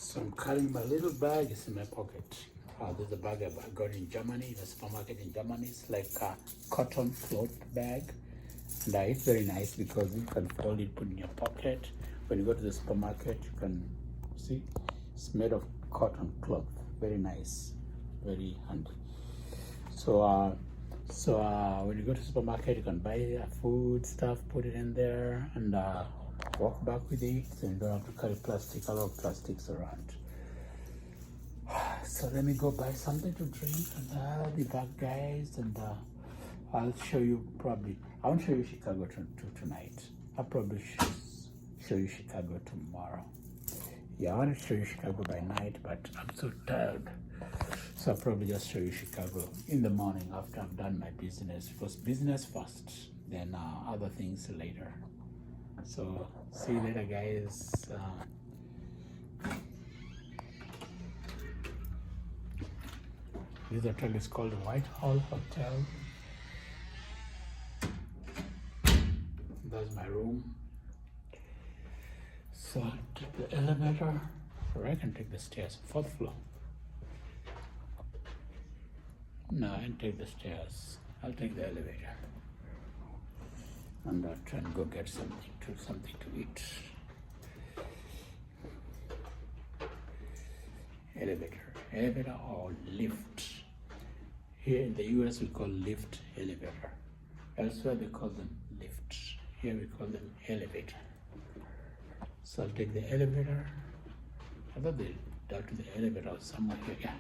So I'm carrying my little bag. It's in my pocket. There's a bag I got in Germany, the supermarket in Germany. It's like a cotton cloth bag. And it's very nice because you can fold it, put it in your pocket. When you go to the supermarket, you can see it's made of cotton cloth. Very nice, very handy. So when you go to the supermarket, you can buy food stuff, put it in there, and walk back with it. So you don't have to carry plastic, a lot of plastics around. So let me go buy something to drink, and I'll be back, guys. And I'll show you probably. I won't show you Chicago tonight. I'll probably show you Chicago tomorrow. Yeah, I want to show you Chicago by night, but I'm so tired. So I'll probably just show you Chicago in the morning after I've done my business. First business first, then other things later. So see you later, guys. This hotel is called the Whitehall Hotel. That's my room. So I'll take the elevator, or I can take the stairs, 4th floor. No, I can take the stairs. I'll take the elevator. And I'll try and go get something to eat. Elevator or lift. Here in the US we call lift elevator. Elsewhere they call them lift. Here we call them elevator. So I'll take the elevator. I thought they dealt to the elevator somewhere here. Yeah,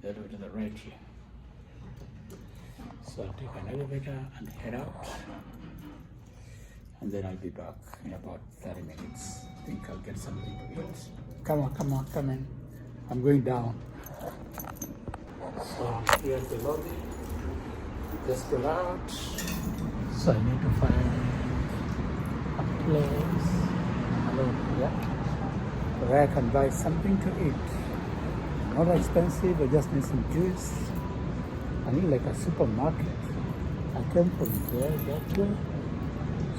the elevator to the right here. So I'll take an elevator and head out. And then I'll be back in about 30 minutes. I think I'll get something to eat. Come in. I'm going down. So here's the lobby. Just go out. So I need to find a place. Where I can buy something to eat. Not expensive, I just need some juice. I need like a supermarket. I came from there, that way.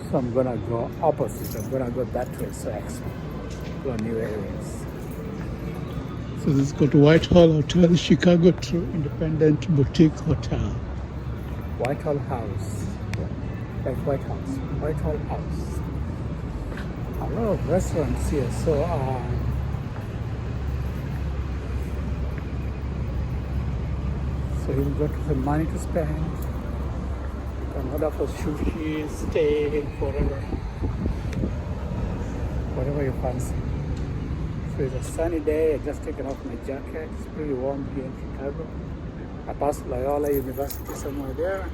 So I'm gonna go opposite. I'm gonna go that way so I explore new areas. So this is called Whitehall Hotel, Chicago True Independent Boutique Hotel. Whitehall House. Like Whitehall House. A lot of restaurants here. So you've got some money to spend. You can order for sushi, steak, whatever you fancy. So it's a sunny day. I just taken off my jacket. It's pretty warm here in Chicago. I passed Loyola University somewhere there.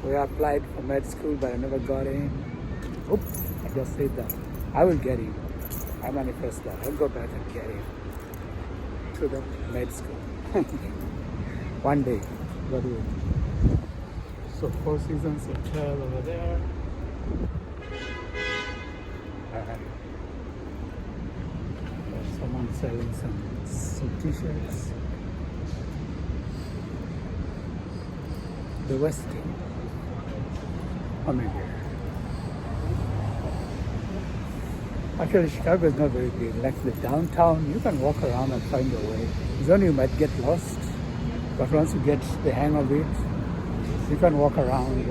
We applied for med school, but I never got in. Oops, I just said that. I will get in. I manifest that. I'll go back and get in to the med school. One day, God willing. So Four Seasons Hotel over there. Someone selling some t-shirts. The Westin. Actually, Chicago is not very big. Like the downtown, you can walk around and find your way. It's only you might get lost, but once you get the hang of it, you can walk around.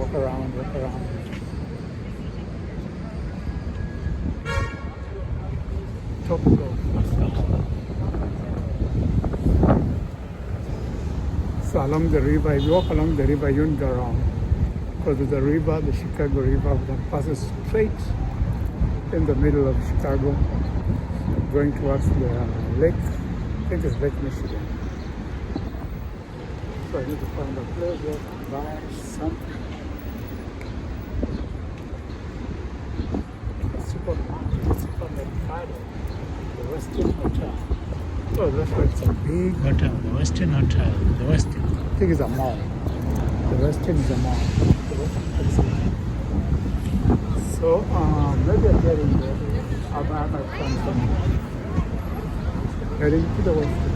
Tropical. So along the river, if you walk along the river, you won't go wrong. Because there's a river, the Chicago River, that passes straight in the middle of Chicago, going towards the lake. I think it's Lake Michigan. So I need to find a place where I can buy something. Supermercado, the Westin Hotel. Oh, that's why it's a big hotel, the Westin Hotel. The Westin, I think it's a mall. The Westin is a mall. So maybe I'll get in there. I'll buy my friend something. Heading to the Westin.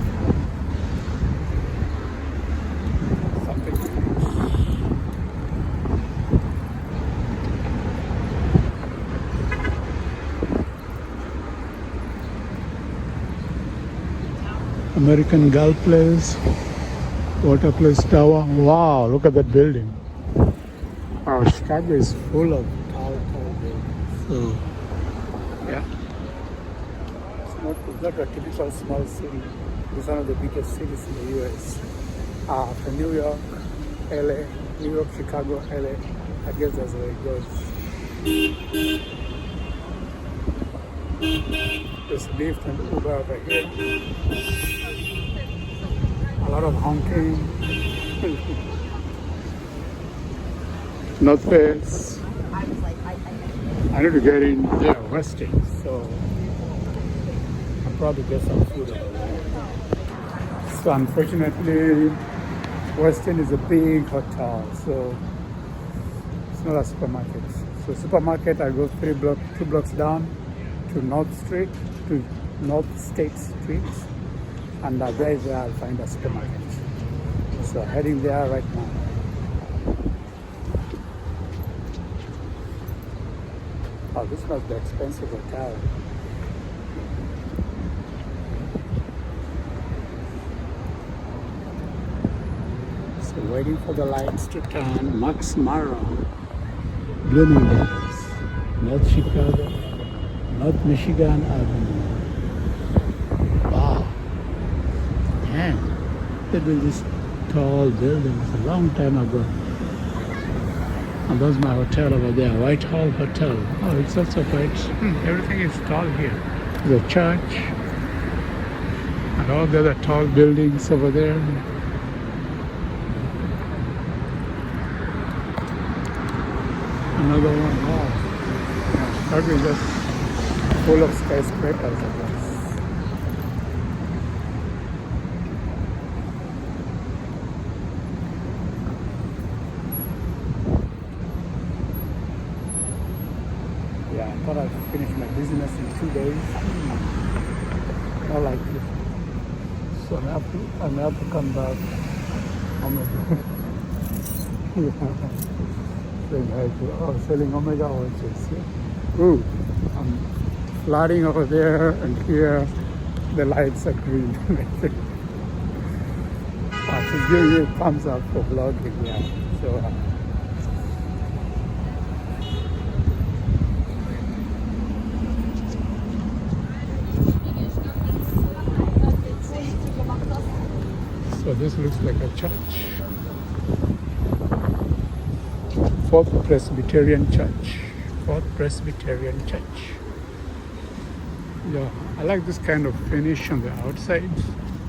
American Girl Place, Water Place Tower. Wow, look at that building. Wow, Chicago is full of tall buildings. So, yeah. It's not a typical small city. It's one of the biggest cities in the US. From New York, LA, New York, Chicago, LA. I guess that's where it goes. There's Lyft and Uber over here. A lot of honking. North Face. I need to get in there, Westin, so I'll probably get some food over there. So unfortunately, Westin is a big hotel, so it's not a supermarket. So supermarket, I go 2 blocks down to North State Street, and there is where I'll find a supermarket. So heading there right now. Oh, this must be expensive hotel. So waiting for the lights to turn. Max Mara, Bloomingdale's, North Chicago, North Michigan Avenue. Wow. Man, they built these tall buildings a long time ago. And that's my hotel over there, Whitehall Hotel. Oh, it's also quite, everything is tall here. There's a church, and all the other tall buildings over there. Another one, wow. Chicago is just full of skyscrapers, I guess. Yeah, I thought I'd finish my business in 2 days. Not like this. So I may have to come back. Selling Omega watches. Yeah. Ooh, I'm flooding over there, and here the lights are green. She's giving you a thumbs up for vlogging. Yeah. So. So this looks like a church. Fourth Presbyterian Church. Fourth Presbyterian Church. Yeah, I like this kind of finish on the outside.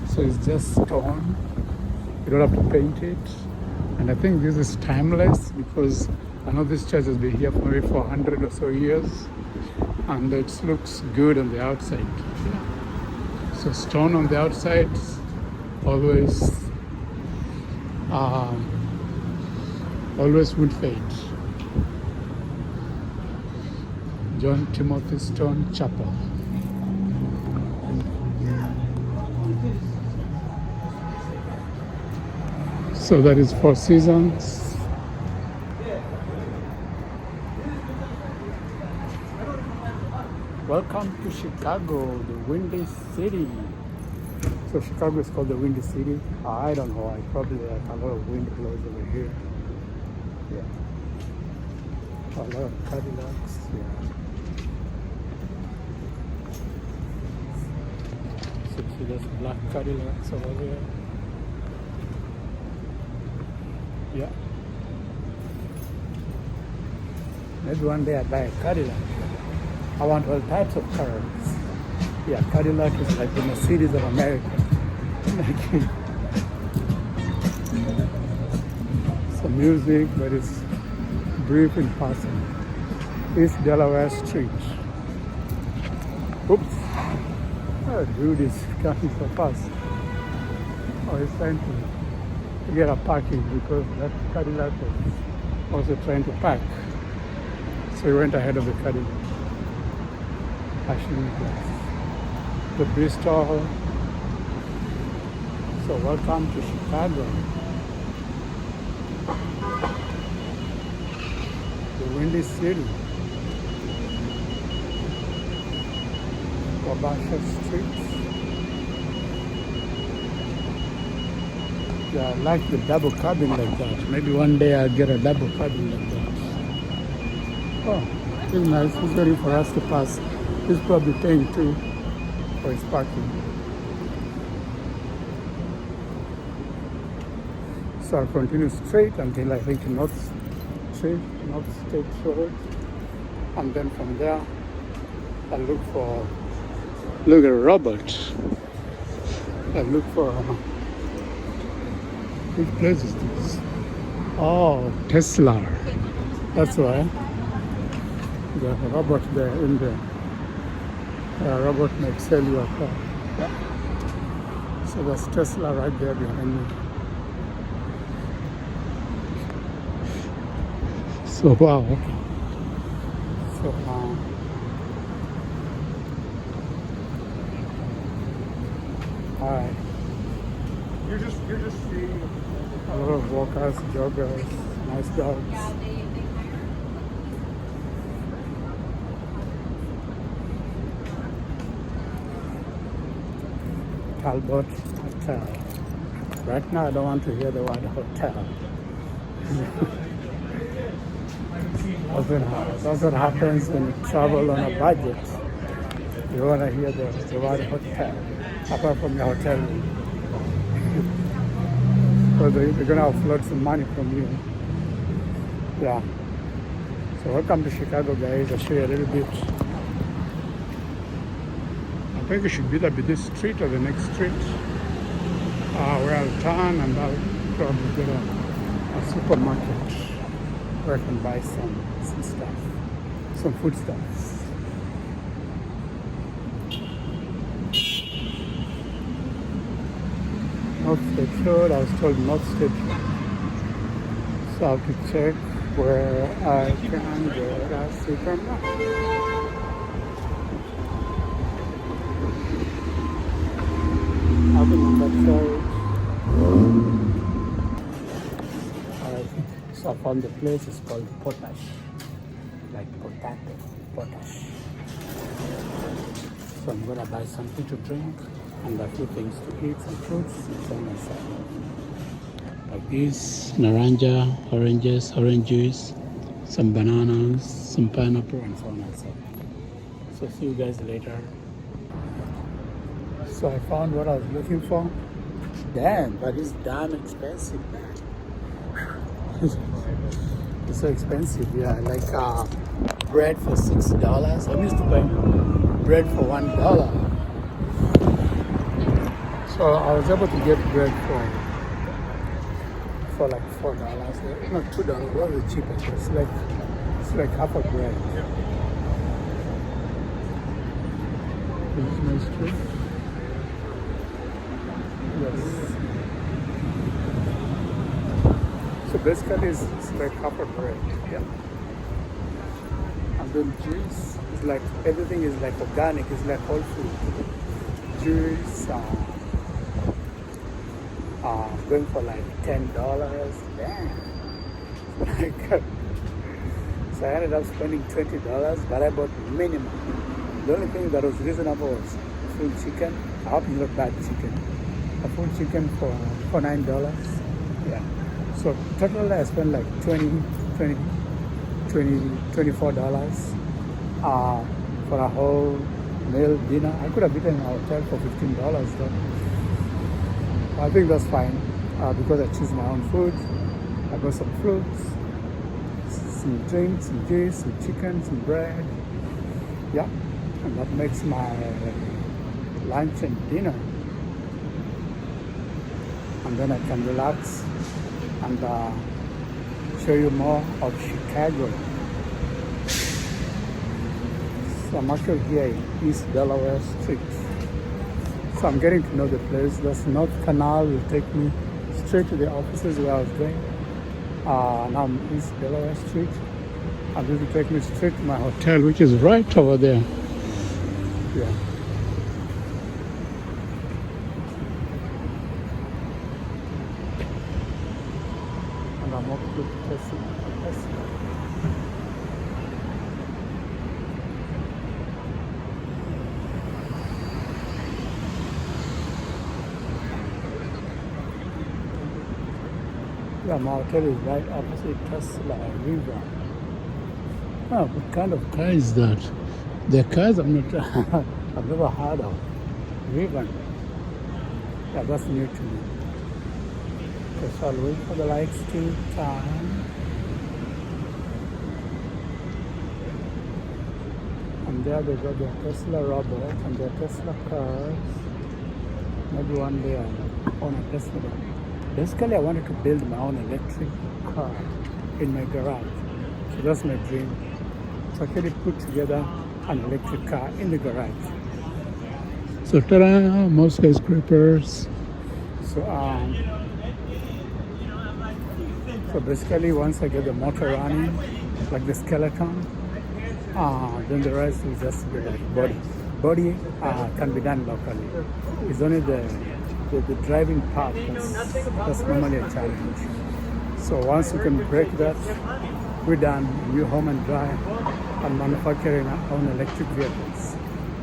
So it's just stone. You don't have to paint it. And I think this is timeless because I know this church has been here for maybe 400 or so years. And it looks good on the outside. Yeah. So stone on the outside. Always would fade. John Timothy Stone Chapel. So that is Four Seasons. Welcome to Chicago, the Windy City. So Chicago is called the Windy City. I don't know why. Probably a lot of wind blows over here. Yeah. A lot of Cadillacs. Yeah. So see, there's black Cadillacs over there. Yeah. Maybe one day I buy a Cadillac. I want all types of cars. Yeah, Cadillac is like the Mercedes of America. Some music, but it's brief in passing. East Delaware Street. Oops. Oh, dude is coming so fast. Oh, he's trying to get a parking because that Cadillac was also trying to park. So he went ahead of the Cadillac. Ashland Place. The Bristol. So welcome to Chicago. The Windy City. Wabasha Street. Yeah, I like the double cabin like that. Maybe one day I'll get a double cabin like that. Oh, it's nice. He's waiting for us to pass. He's probably paying too for his parking. So I'll continue straight until I think North Street, North State Road. And then from there, I'll look at Robert. I'll look for, which place is this? Oh, Tesla. That's why. The Robert there in there. Robert may sell you a car. Yeah. So there's Tesla right there behind me. So wow. So alright. You're just seeing a lot of walkers, joggers, nice dogs. Talbot Hotel. Right now I don't want to hear the word hotel. That's what happens when you travel on a budget. You want to hear the word hotel, apart from your hotel room. So they're going to offload some money from you. Yeah. So welcome to Chicago, guys. I'll show you a little bit. I think it should either be this street or the next street. Where I'll turn and I'll probably get a supermarket where I can buy some stuff, some food stuffs. North State Road, I was told North State Road. So I have to check where I can get a supermarket. I've been on that side. So I found the place, it's called Potash. Like potato, Potash. So I'm gonna buy something to drink and a few things to eat, some fruits, and so on and so on. Like this, naranja, oranges, orange juice, some bananas, some pineapple, and so on and so on. So see you guys later. So I found what I was looking for. Damn, but it's damn expensive, man. It's so expensive, yeah. Like bread for $6. I'm used to buying bread for $1. So I was able to get bread for like $4. No, $2. What was the cheapest? It's like half a bread. This is my street. Yes. So basically it's like half a bread. Yeah. And then juice is like, everything is like organic, it's like whole food. Juice, going for like $10. Damn. Like, so I ended up spending $20, but I bought minimum. The only thing that was reasonable was full chicken. I hope it's not bad chicken. A full chicken for $9. Yeah. So totally I spent like $24 for a whole meal dinner. I could have eaten in a hotel for $15 though. I think that's fine because I choose my own food. I got some fruits, some drinks, some juice, some chicken, some bread. Yeah, and that makes my lunch and dinner. And then I can relax and show you more of Chicago. So I'm actually here in East Delaware Street. So I'm getting to know the place. This North Canal will take me straight to the offices where I was going. Now I'm East Delaware Street. And this will take me straight to my hotel, which is right over there. Yeah. And I'm up to Tesla. Yeah, my hotel is right opposite Tesla River. Oh, what kind of car is that? The cars I'm not, I've never heard of. River. Yeah, that's new to me. Okay, so I'll wait for the lights to turn. And there they got their Tesla robot and their Tesla cars. Maybe one day I'll own a Tesla. Basically, I wanted to build my own electric car in my garage. So that's my dream. So I can put together an electric car in the garage. So ta-da, more skyscrapers. So basically, once I get the motor running, like the skeleton, then the rest will just be like body. Body can be done locally. It's only the driving part that's normally a challenge. So once you can break that, we're done. New home and drive and manufacturing our own electric vehicles,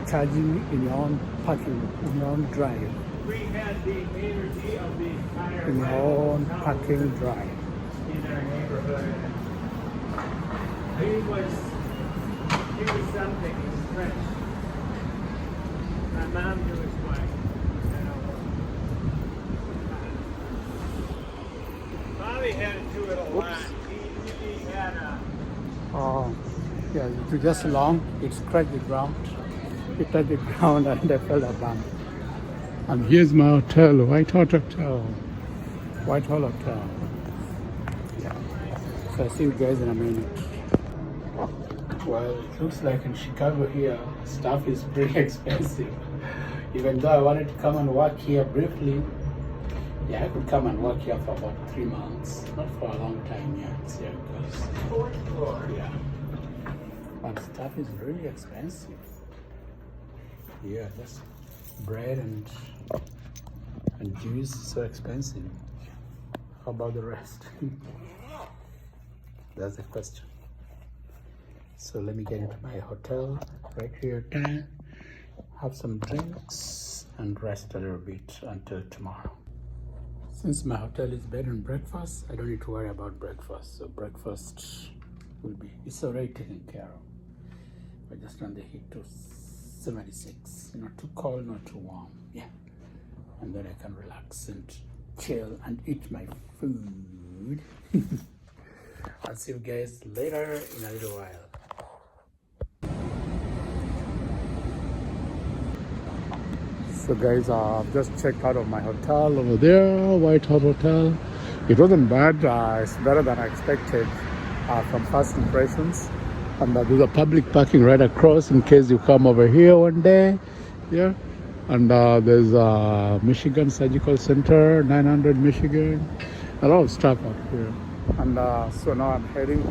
charging in your own parking, in your own drive, in your own parking drive. In our neighborhood. He was something, he was French. My mom knew his wife. Bobby had to do it a lot. He had a... Oh, yeah, it was just long, it scratched the ground. It touched the ground and I felt a bump. And here's my hotel, Whitehall Hotel. Whitehall Hotel. Yeah. So I'll see you guys in a minute. Well, it looks like in Chicago here, stuff is pretty expensive. Even though I wanted to come and work here briefly, yeah, I could come and work here for about 3 months. Not for a long time, yeah. See how it goes. Fourth floor. Yeah. But stuff is really expensive. Yeah, just bread and juice is so expensive. How about the rest? That's the question. So let me get into my hotel right here, have some drinks and rest a little bit until tomorrow. Since my hotel is bed and breakfast, I don't need to worry about breakfast. So breakfast will be, it's already taken care of. I just turn the heat to 76, not too cold, not too warm. Yeah. And then I can relax and chill and eat my food. I'll see you guys later in a little while. So guys, I've just checked out of my hotel over there, Whitehall Hotel. It wasn't bad, it's better than I expected from first impressions. And there's a public parking right across in case you come over here one day. Yeah. And there's Michigan Surgical Center, 900 Michigan. A lot of stuff out here. And so now I'm heading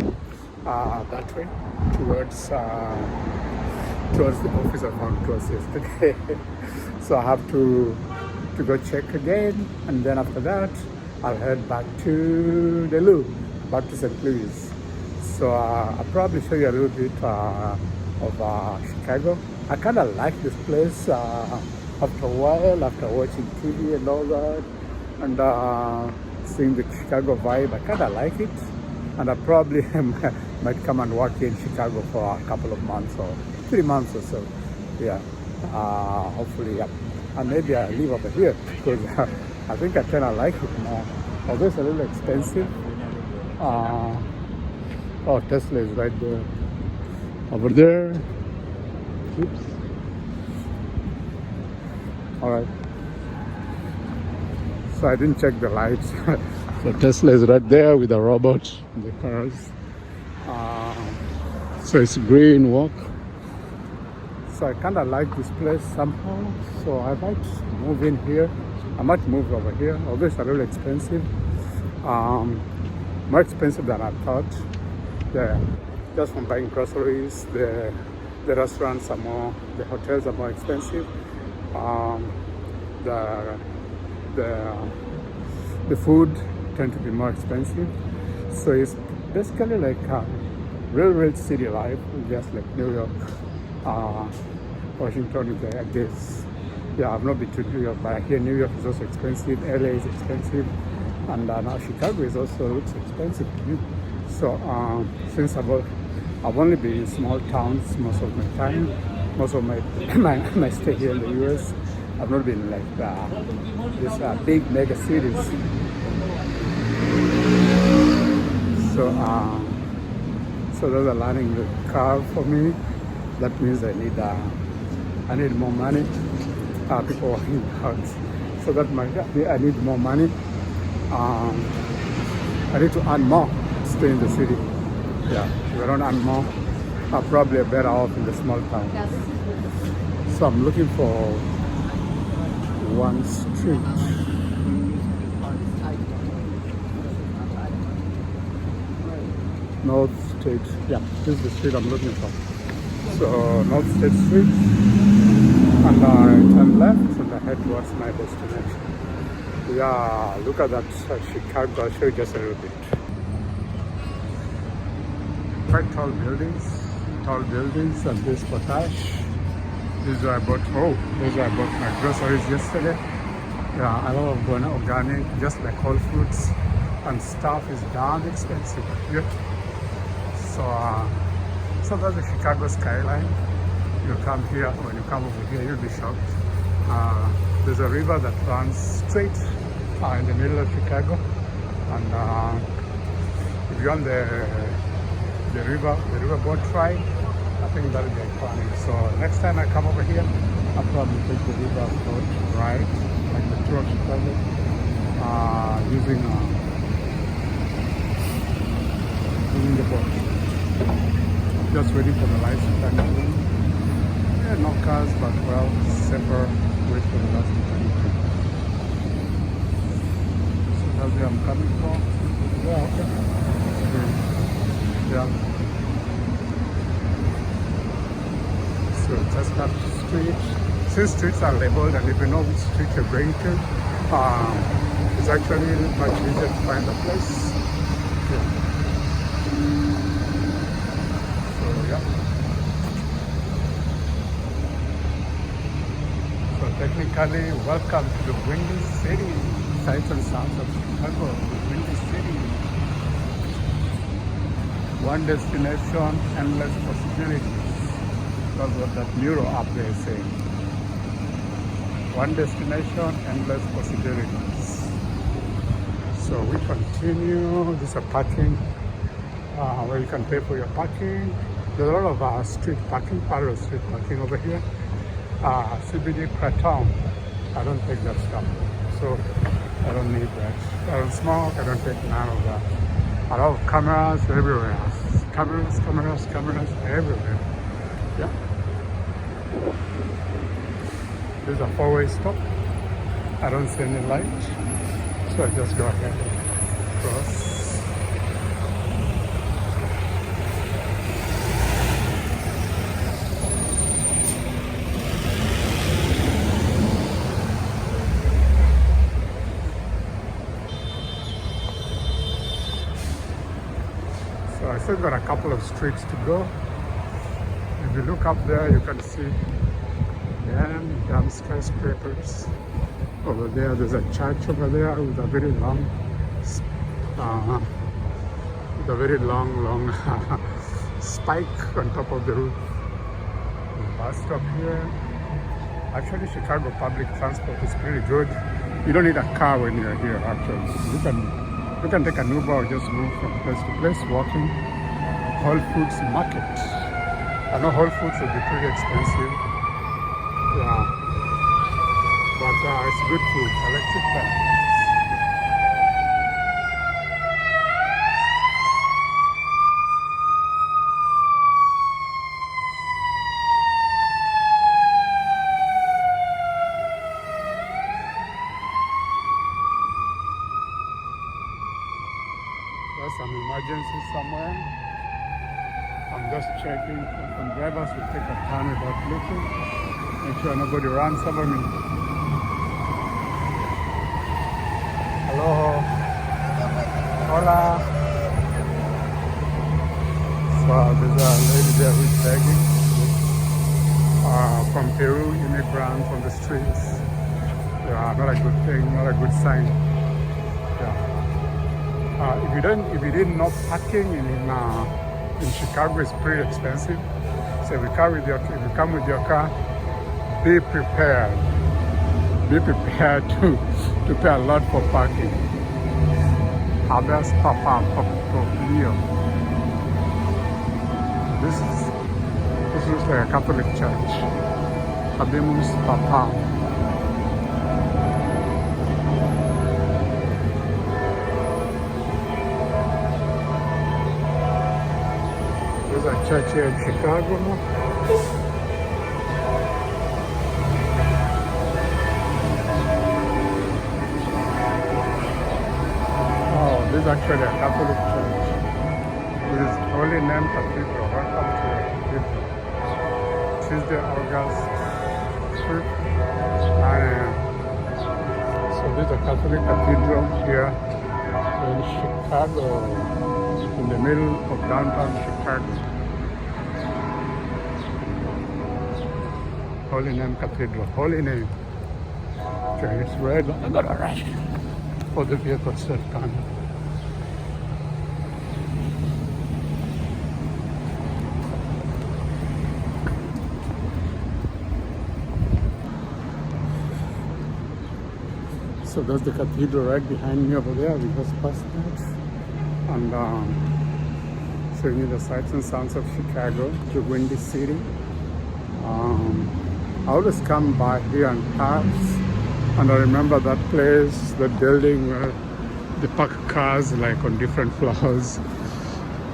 that way towards the office I found close yesterday. So I have to go check again, and then after that I'll head back to the Louvre, back to St. Louis. So I'll probably show you a little bit of Chicago. I kind of like this place after a while, after watching TV and all that, and seeing the Chicago vibe. I kind of like it, and I probably might come and work in Chicago for a couple of months or 3 months or so. Yeah, hopefully, yeah. And maybe I live over here because I think I kind of like it more. Although it's a little expensive. Oh, Tesla is right there. Over there. Oops. All right. So I didn't check the lights. So Tesla is right there with the robot and the cars. So it's green walk. So I kind of like this place somehow. So I might move in here. I might move over here. Although it's a little expensive. More expensive than I thought. Yeah, just from buying groceries. The restaurants are more, the hotels are more expensive. The food tend to be more expensive. So it's basically like real city life, just like New York. Washington is like this. Yeah, I've not been to New York, but I hear New York is also expensive. LA is expensive. And now Chicago is also looks expensive to me. So since I've only been in small towns most of my time, most of my my stay here in the US, I've not been like these big mega cities. So so those are learning the car for me. That means I need more money. People working hard, so that I need more money. I need to earn more to stay in the city. Yeah, if I don't earn more, I'm probably better off in the small town. So I'm looking for one street. North State. Yeah, this is the street I'm looking for. So North State Street, and I turn left and I head towards my destination. Yeah, look at that Chicago. I'll show you just a little bit. Quite tall buildings, and this potash. This is where I bought my groceries yesterday. Yeah, I love going organic, just like Whole Foods, and stuff is damn expensive. Yeah. So that's the Chicago skyline. You come here, when you come over here, you'll be shocked. There's a river that runs straight in the middle of Chicago, and if you're on the river boat ride, I think that'll be funny. So next time I come over here, I'll probably take the river boat ride, like the tour of Chicago, using the boat. Just waiting for the lights to turn on. Yeah, no cars, but well, safer. Wait for the lights to turn on. So that's where I'm coming from. Yeah, okay. Yeah. So Chestnut Street. Since streets are labeled, and if you know which street you're going to, it's actually much easier to find a place. Yeah. So technically, welcome to the Windy City. Sights and sounds of Chicago, the Windy City. One destination, endless possibilities. That's what that mural up there is saying. One destination, endless possibilities. So we continue. This is a parking where you can pay for your parking. There's a lot of street parking, parallel street parking over here. CBD Kratom. I don't take that stuff, so I don't need that. I don't smoke. I don't take none of that. A lot of cameras everywhere. Cameras everywhere. Yeah. There's a four-way stop. I don't see any light, so I just go ahead and cross. So I still got a couple of streets to go. If you look up there, you can see damn skyscrapers. Over there, there's a church over there with a very long, spike on top of the roof. The bus stop here. Actually, Chicago public transport is pretty good. You don't need a car when you're here. Actually, you can take an Uber or just move from place to place walking. Whole Foods Market. I know Whole Foods will be pretty expensive. Yeah. But it's good food. I like Chick-fil-A. There's some emergency somewhere. I'm just checking. Some drivers will take a turn without looking. Make sure nobody runs over me. Hello. Hola. So there's a lady there who's begging. From Peru, immigrants on the streets. Yeah, not a good thing, not a good sign. Yeah. If you didn't know, parking in Chicago is pretty expensive. So if you come with your car, be prepared. Be prepared to pay a lot for parking. Habeas Papam Poplio. This is like a Catholic church. Habemus Papam. There's a church here in Chicago. Oh, this is actually a Catholic church. It is Holy Name Cathedral. Welcome to the cathedral. Tuesday, August 5th, 9 a.m. So this is a Catholic cathedral here in Chicago, in the middle of downtown Chicago. Holy Name Cathedral, Holy Name. Okay, it's red. I gotta rush for the vehicles that come. So that's the cathedral right behind me over there. We just passed that. And showing you the sights and sounds of Chicago, the Windy City. I always come by here and pass, and I remember that place, that building where they park cars like on different floors.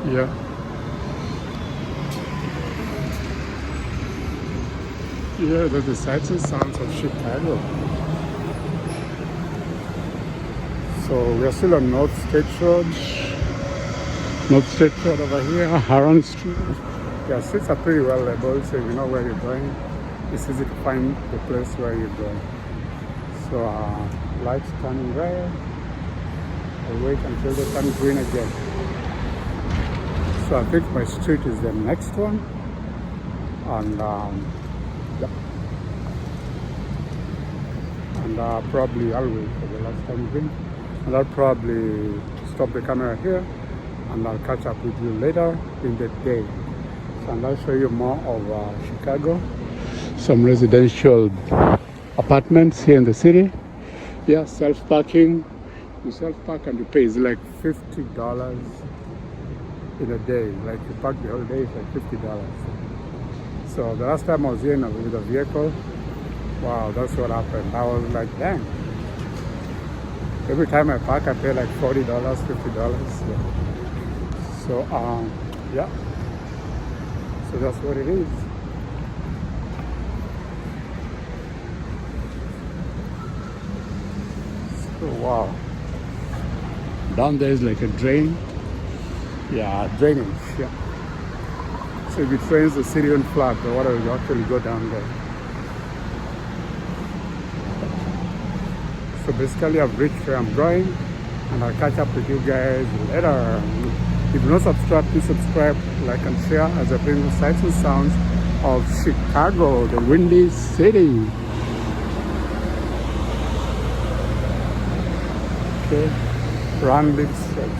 Yeah. Yeah, that's the sights and sounds of Chicago. So we are still on North State Road. North State Road over here, Haran Street. Yeah, streets are pretty well labeled, so you know where you're going. It's easy to find the place where you're going. So lights turning red. I'll wait until they turn green again. So I think my street is the next one. And yeah. And probably I'll wait for the last time green. And I'll probably stop the camera here, and I'll catch up with you later in the day. So, and I'll show you more of Chicago. Some residential apartments here in the city. Yeah, self-parking. You self-park and you pay. It's like $50 in a day. Like you park the whole day, it's like $50. So the last time I was here with a vehicle, wow, that's what happened. I was like, dang. Every time I park, I pay like $40, $50. Yeah. So, yeah. So that's what it is. So, wow. Down there is like a drain. Yeah, drainage. Yeah. So if it rains, the city won't flood. The water will actually go down there. So basically I've reached where I'm going, and I'll catch up with you guys later. If you're not subscribed, please subscribe, like and share as I bring the sights and sounds of Chicago, the Windy City. Okay, Run Lives Church.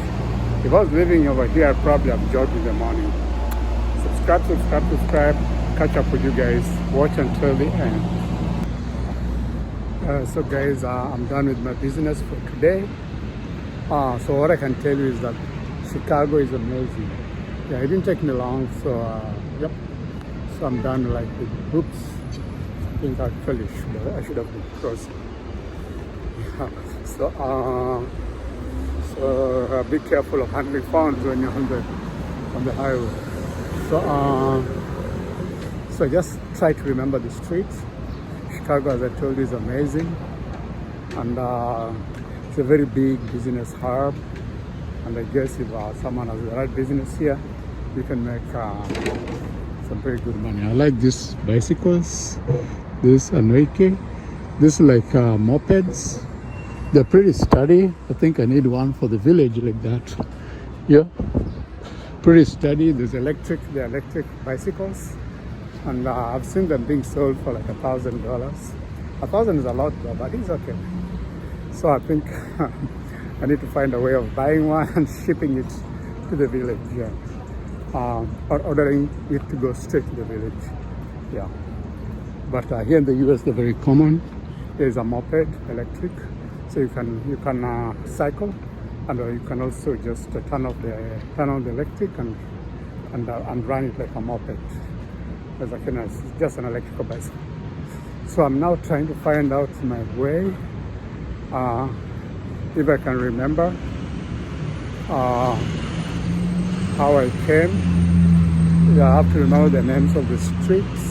If I was living over here, I'd probably have jogged in the morning. Subscribe. Catch up with you guys. Watch until the end. So guys, I'm done with my business for today. So what I can tell you is that Chicago is amazing. Yeah, it didn't take me long, so yep. So I'm done like with oops. I think actually I should have been crossing. Yeah. So be careful of handling phones when you're on the highway. So just try to remember the streets. Chicago, as I told you, is amazing, and it's a very big business hub. And I guess if someone has the right business here, you can make some very good money. I like these bicycles, this Anoike. This is like mopeds. They're pretty sturdy. I think I need one for the village like that. Yeah, pretty sturdy. There's the electric bicycles. And I've seen them being sold for like $1,000. $1,000 is a lot though, but it's okay. So I think I need to find a way of buying one and shipping it to the village. Yeah. Or ordering it to go straight to the village. Yeah. But here in the US, they're very common. There is a moped, electric, so you can cycle, and you can also just turn on the electric and run it like a moped. It's just an electrical bicycle. So I'm now trying to find out my way, if I can remember how I came. Yeah, I have to remember the names of the streets.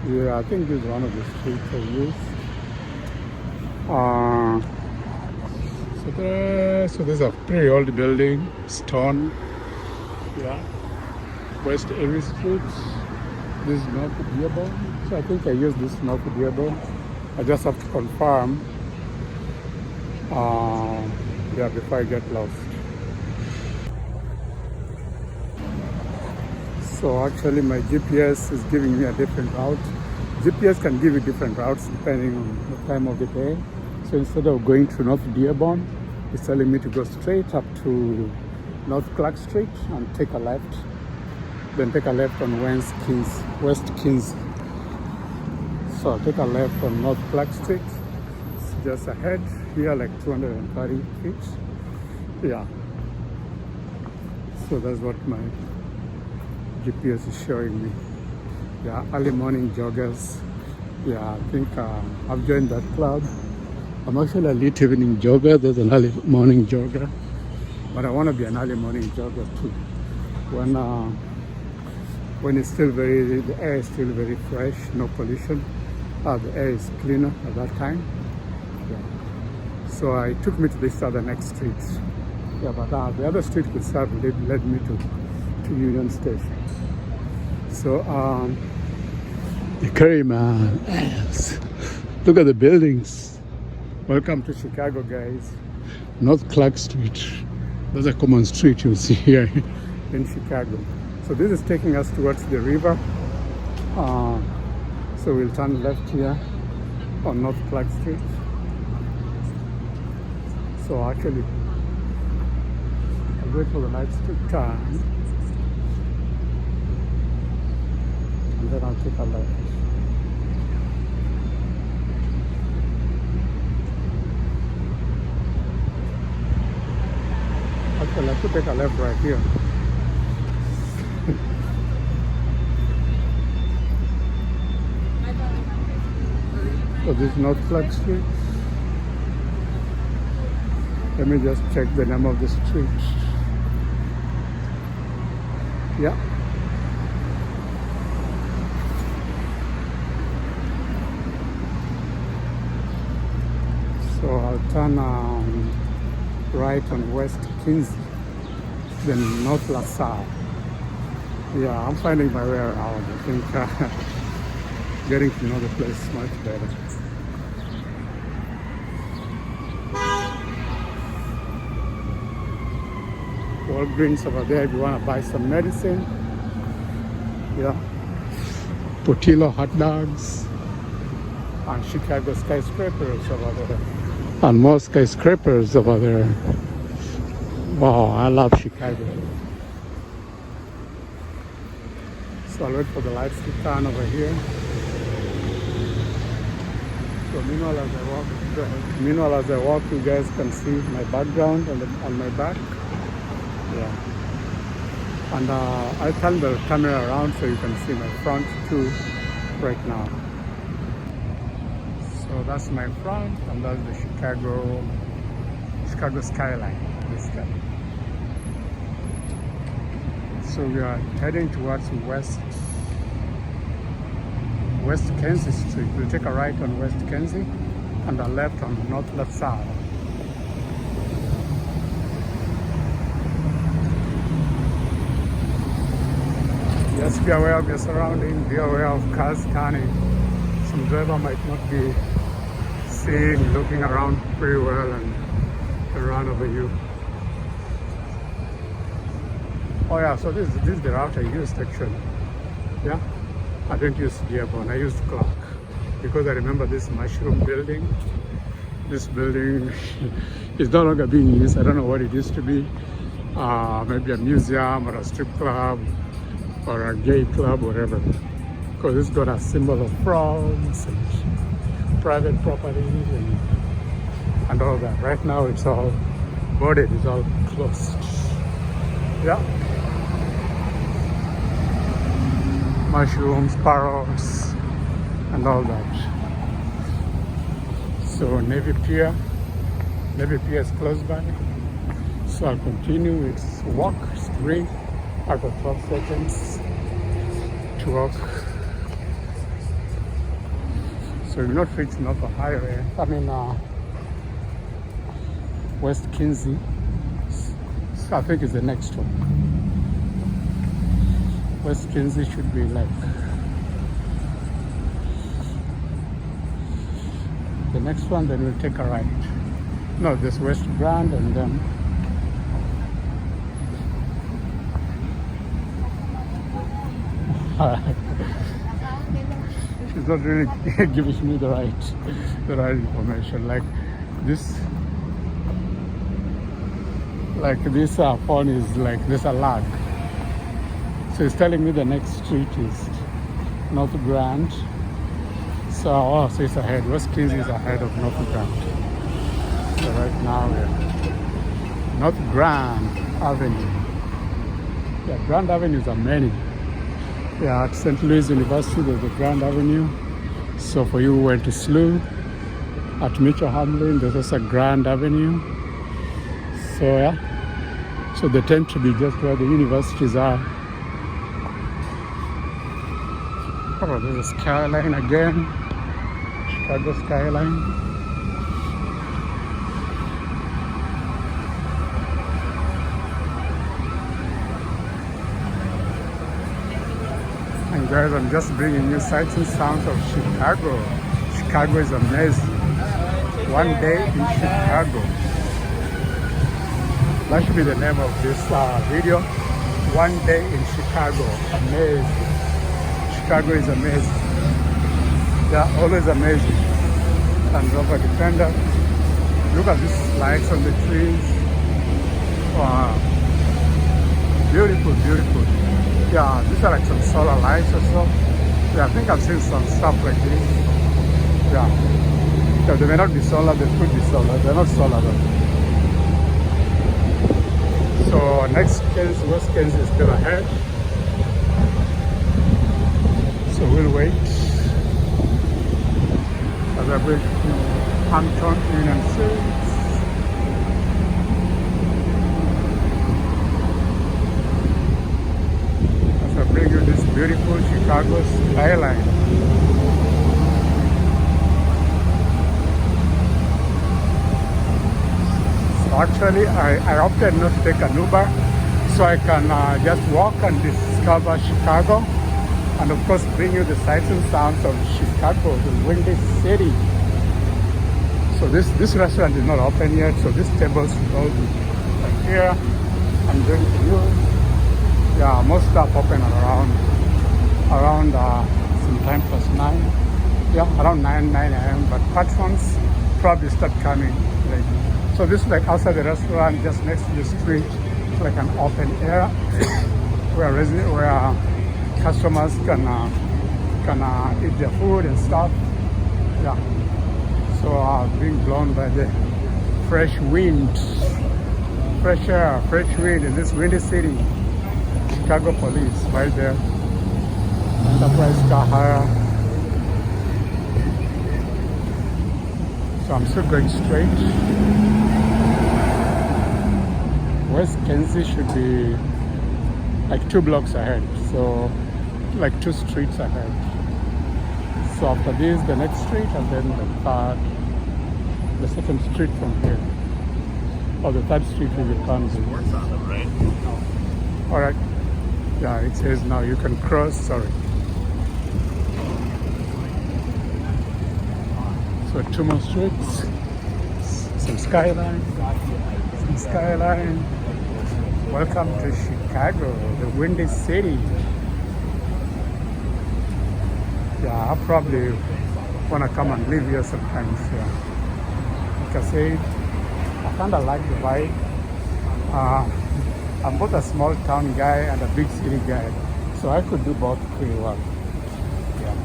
Yeah, I think this is one of the streets I use. So there's a pretty old building, stone. Yeah, West Erie Street. This is North Dearborn. So I think I use this North Dearborn. I just have to confirm. Yeah, before I get lost. So actually my GPS is giving me a different route. GPS can give you different routes depending on the time of the day. So instead of going to North Dearborn, it's telling me to go straight up to North Clark Street and take a left. Then take a left on West Kings. So I'll take a left on North Clark Street. It's just ahead here, like 230 feet. Yeah. So that's what my GPS is showing me. Yeah, early morning joggers. Yeah, I think I've joined that club. I'm actually a late evening jogger. There's an early morning jogger, but I want to be an early morning jogger too. When it's still the air is still very fresh, no pollution. The air is cleaner at that time. Yeah. So it took me to this other next street. Yeah, but the other street could led me to Union Station. So you carry my ass. Look at the buildings. Welcome to Chicago, guys. North Clark Street. That's a common street you'll see here in Chicago. So this is taking us towards the river. So we'll turn left here on North Clark Street. So actually, I'll wait for the lights to turn, and then I'll take a left. Actually, I could take a left right here. So this is North Clark Street. Let me just check the name of the street. Yeah. So I'll turn right on West Kinsey, then North LaSalle. Yeah, I'm finding my way around. I think getting to know the place much better. Walgreens over there if you want to buy some medicine. Yeah. Portillo hot dogs. And Chicago skyscrapers over there. And more skyscrapers over there. Wow, I love Chicago. So I'll wait for the lights to turn over here. So meanwhile as I walk, you guys can see my background on my back. Yeah. And I'll turn the camera around so you can see my front too right now. So that's my front, and that's the Chicago skyline. This guy. So we are heading towards West Kinsey Street. We'll take a right on West Kinsey and a left on North LaSalle. Just be aware of your surroundings, be aware of cars turning. Some driver might not be seeing, looking around pretty well and run over you. Oh yeah, so this is the route I used actually. Yeah, I didn't use Dearborn, I used Clark. because I remember this mushroom building. This building is no longer being used. I don't know what it used to be. Maybe a museum or a strip club or a gay club, whatever. Because it's got a symbol of frogs and private property and all that. Right now it's all boarded, it's all closed. Yeah. Mushrooms, parrots, and all that. So Navy Pier is close by. So I'll continue its walk. It's great. I've got 12 seconds to walk. So you're not reaching up a highway. I mean, West Kinsey. So I think it's the next one. West Kinsey should be like the next one. Then we'll take a right. No, this West Grand, and then she's not really giving me the right information. Like this phone is like there's a lag. So it's telling me the next street is North Grand. So it's ahead. West Kinsey is ahead of North Grand. So right now we're North Grand Avenue. Yeah, Grand Avenues are many. Yeah, at St. Louis University there's a Grand Avenue. So for you who went to SLU, at Mitchell Hamlin there's also Grand Avenue. So yeah, so they tend to be just where the universities are. Oh, there's a skyline again, Chicago skyline. And guys, I'm just bringing you sights and sounds of Chicago. Chicago is amazing. One day in Chicago. That should be the name of this video. One day in Chicago. Amazing. Chicago is amazing. They are always amazing. And Rover Defender. Look at these lights on the trees. Wow. Beautiful, beautiful. Yeah, these are like some solar lights or so. Yeah, I think I've seen some stuff like this. Yeah. So they may not be solar, they could be solar. They're not solar though. So next Kinsey, West Kinsey is still ahead. So we'll wait as I bring Hampton in and see. As I bring you this beautiful Chicago skyline. So actually, I opted not to take an Uber, so I can just walk and discover Chicago. And of course bring you the sights and sounds of Chicago, the Windy City. So this restaurant is not open yet, so this table should all be right here. I'm going to use. Yeah, most stuff open around sometime past 9. Yeah, around 9 a.m. But patrons probably start coming late. So this is like outside the restaurant, just next to the street, like an open area where customers can eat their food and stuff. Yeah. So being blown by the fresh wind, fresh air, fresh wind in this windy city. Chicago police right there. Enterprise car hire. So I'm still going straight. West Kinsey should be like 2 blocks ahead. So like 2 streets ahead. So after this, the next street, and then the second street from here. Or the third street will be Kansas. Right? All right. Yeah, it says now you can cross. Sorry. So 2 more streets. Some skyline. Some skyline. Welcome to Chicago, the Windy City. Yeah, I'll probably want to come and live here sometimes. Yeah. Like I said, I kind of like the vibe. I'm both a small town guy and a big city guy, so I could do both pretty well. Yeah.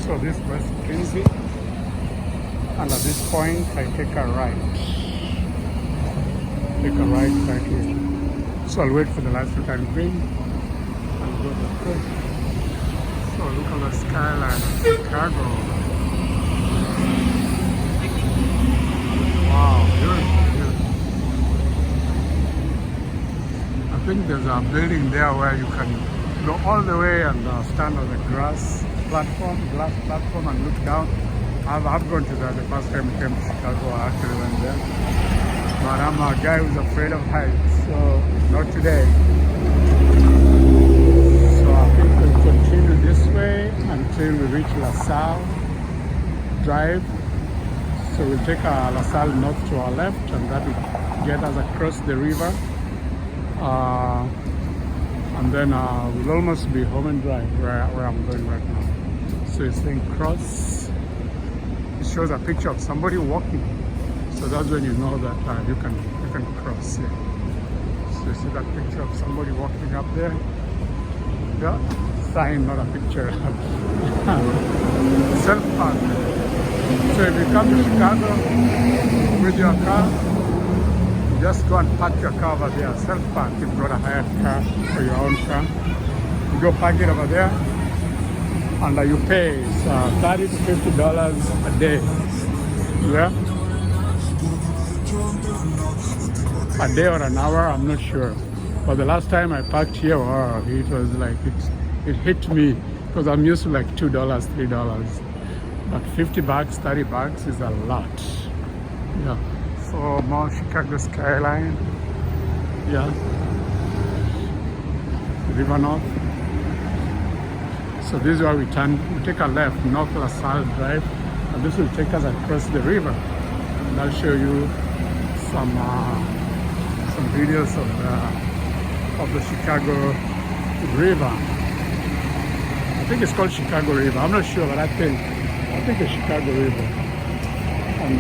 So this West Quincy, and at this point I take a right. Take a right back here. So I'll wait for the lights to turn green and go to the So look at the skyline of Chicago. Wow, beautiful, beautiful. I think there's a building there where you can go all the way and stand on the glass platform and look down. I've gone to that the first time I came to Chicago. I actually went there. But I'm a guy who's afraid of heights, so not today. So I think we'll continue this way until we reach LaSalle Drive. So we'll take LaSalle North to our left, and that will get us across the river. And then we'll almost be Home Drive where I'm going right now. So it's saying cross. It shows a picture of somebody walking. So that's when you know that you can cross here. So you see that picture of somebody walking up there? Yeah, sign, not a picture. Self-park. So if you come to Chicago with your car, just go and park your car over there. Self-park. If you've got a hired car or your own car, you go park it over there, and you pay $30 to $50 a day. Yeah, a day or an hour, I'm not sure. But the last time I parked here, oh, it was like it hit me because I'm used to like $2, $3. But $50, $30 is a lot. Yeah. So more Chicago skyline. Yeah. River North. So this is where we turn. We take a left, North LaSalle Drive, and this will take us across the river. And I'll show you some videos of the Chicago River. I think it's called Chicago River. I'm not sure, but I think it's Chicago River. And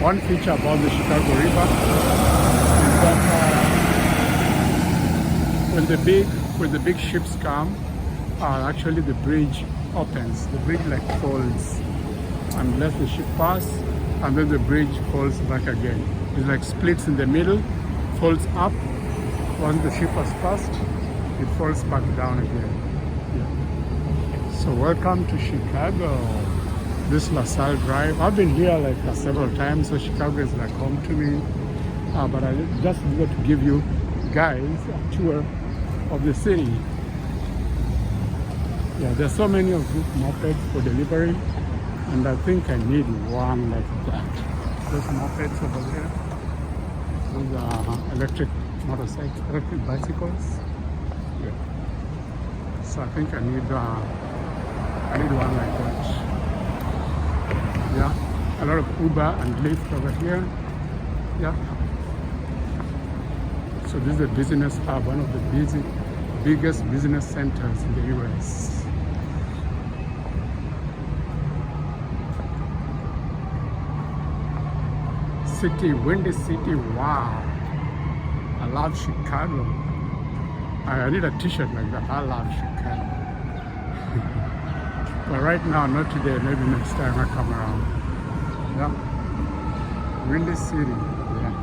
one feature about the Chicago River is that when the big ships come, actually the bridge opens. The bridge like folds and lets the ship pass, and then the bridge folds back again. It like splits in the middle, folds up. Once the ship has passed, it falls back down again. Yeah. So welcome to Chicago. This LaSalle Drive. I've been here like several times, so Chicago is like home to me. But I just wanted to give you guys a tour of the city. Yeah, there's so many of these mopeds for delivery, and I think I need one like that. Those mopeds over there, those are electric motorcycles, electric bicycles. Yeah. So I think I need one like that. Yeah, a lot of Uber and Lyft over here. Yeah. So this is a business hub, one of the biggest business centers in the US. City, Windy City, wow. I love Chicago. I need a t-shirt like that. I love Chicago. But right now, not today, maybe next time I come around. Yeah. Windy City, yeah.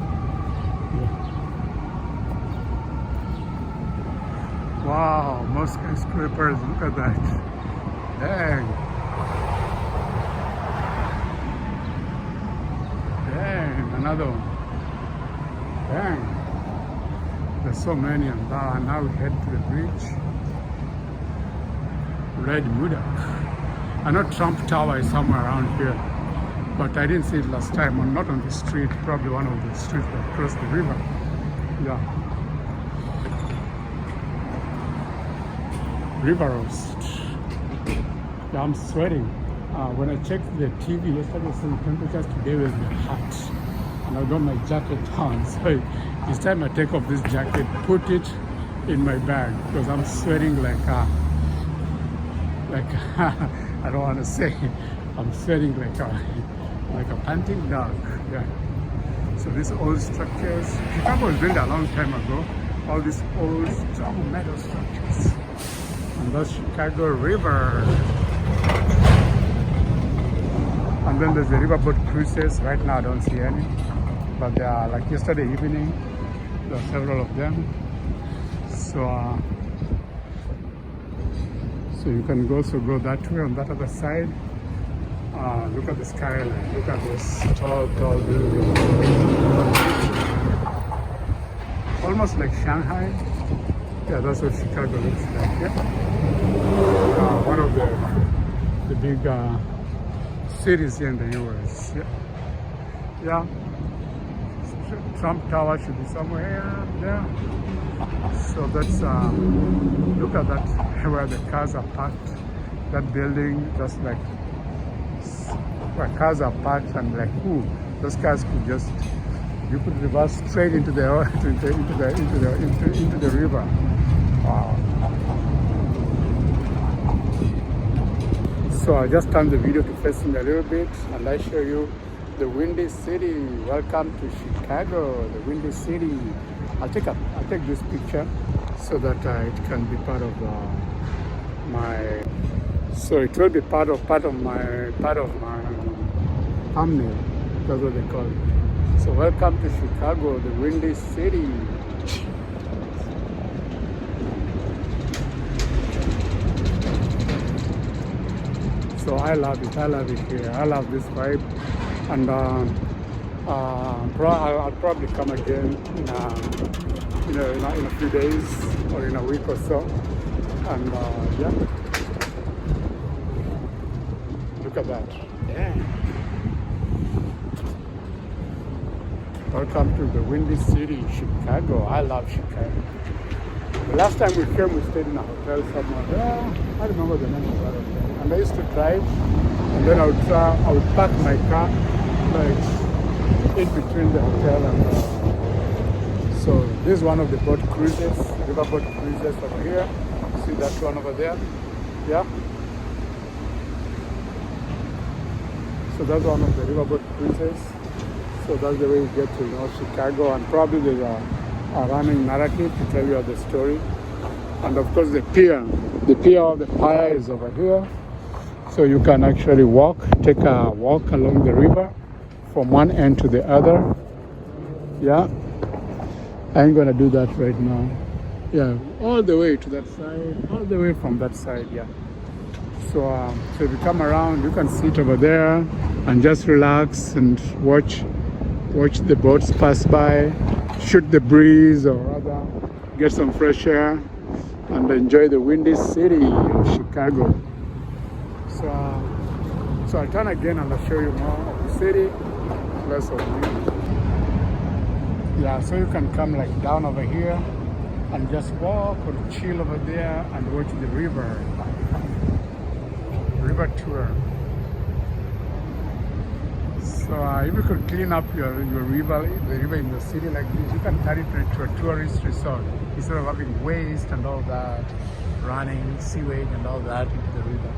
Wow, more skyscrapers, look at that. Dang. Dang, another one. Dang. There's so many, and now we head to the bridge. Red Muda. I know Trump Tower is somewhere around here. but I didn't see it last time, not on the street, probably one of the streets that cross the river. Yeah. River roast. Yeah, I'm sweating. When I checked the TV yesterday, saying temperatures today will be hot. And I got my jacket on, so it's time I take off this jacket, put it in my bag, because I'm sweating like I don't want to say, I'm sweating like a panting dog. Yeah. So these old structures, Chicago was built a long time ago. All these old strong metal structures. And that's Chicago River. And then there's the riverboat cruises. Right now I don't see any, but there are, like yesterday evening, there are several of them. So so you can also go that way on that other side. Look at the skyline. Look at this tall building. Almost like Shanghai. Yeah, that's what Chicago looks like. Yeah. One of the big cities here in the US. Yeah. Yeah. Trump Tower should be somewhere there. So that's look at that, where the cars are parked. That building, that's like where cars are parked, and like, ooh, those cars could just, you could reverse straight into the river. Wow. So I just turned the video to facing a little bit, and I show you the Windy City. Welcome to Chicago, the Windy City. I'll take this picture so that it can be part of my. So it will be part of my thumbnail. That's what they call it. So welcome to Chicago, the Windy City. So I love it here. I love this vibe, and I'll probably come again in a few days or in a week or so. And yeah, look at that. Yeah. Welcome to the Windy City, Chicago. I love Chicago. The last time we came, we stayed in a hotel somewhere. Yeah, I remember the name of that hotel. And I used to drive, and then I would park my car like in between the hotel and. So this is one of the boat cruises, riverboat cruises over here. See that one over there? Yeah. So that's one of the riverboat cruises. So that's the way you get to know Chicago, and probably there's a running narrative to tell you the story. And of course the pier of the pier is over here. So you can actually take a walk along the river from one end to the other. Yeah. I ain't gonna do that right now. Yeah, all the way to that side, all the way from that side, yeah. So if you come around, you can sit over there and just relax and watch the boats pass by, shoot the breeze, or rather get some fresh air and enjoy the Windy City of Chicago. So I'll turn again and I'll show you more of the city, less of me. Yeah, so you can come like down over here and just walk or chill over there and watch the river tour. So if you could clean up the river in the city like this, you can turn it to a tourist resort instead of having waste and all that, running sewage and all that into the river.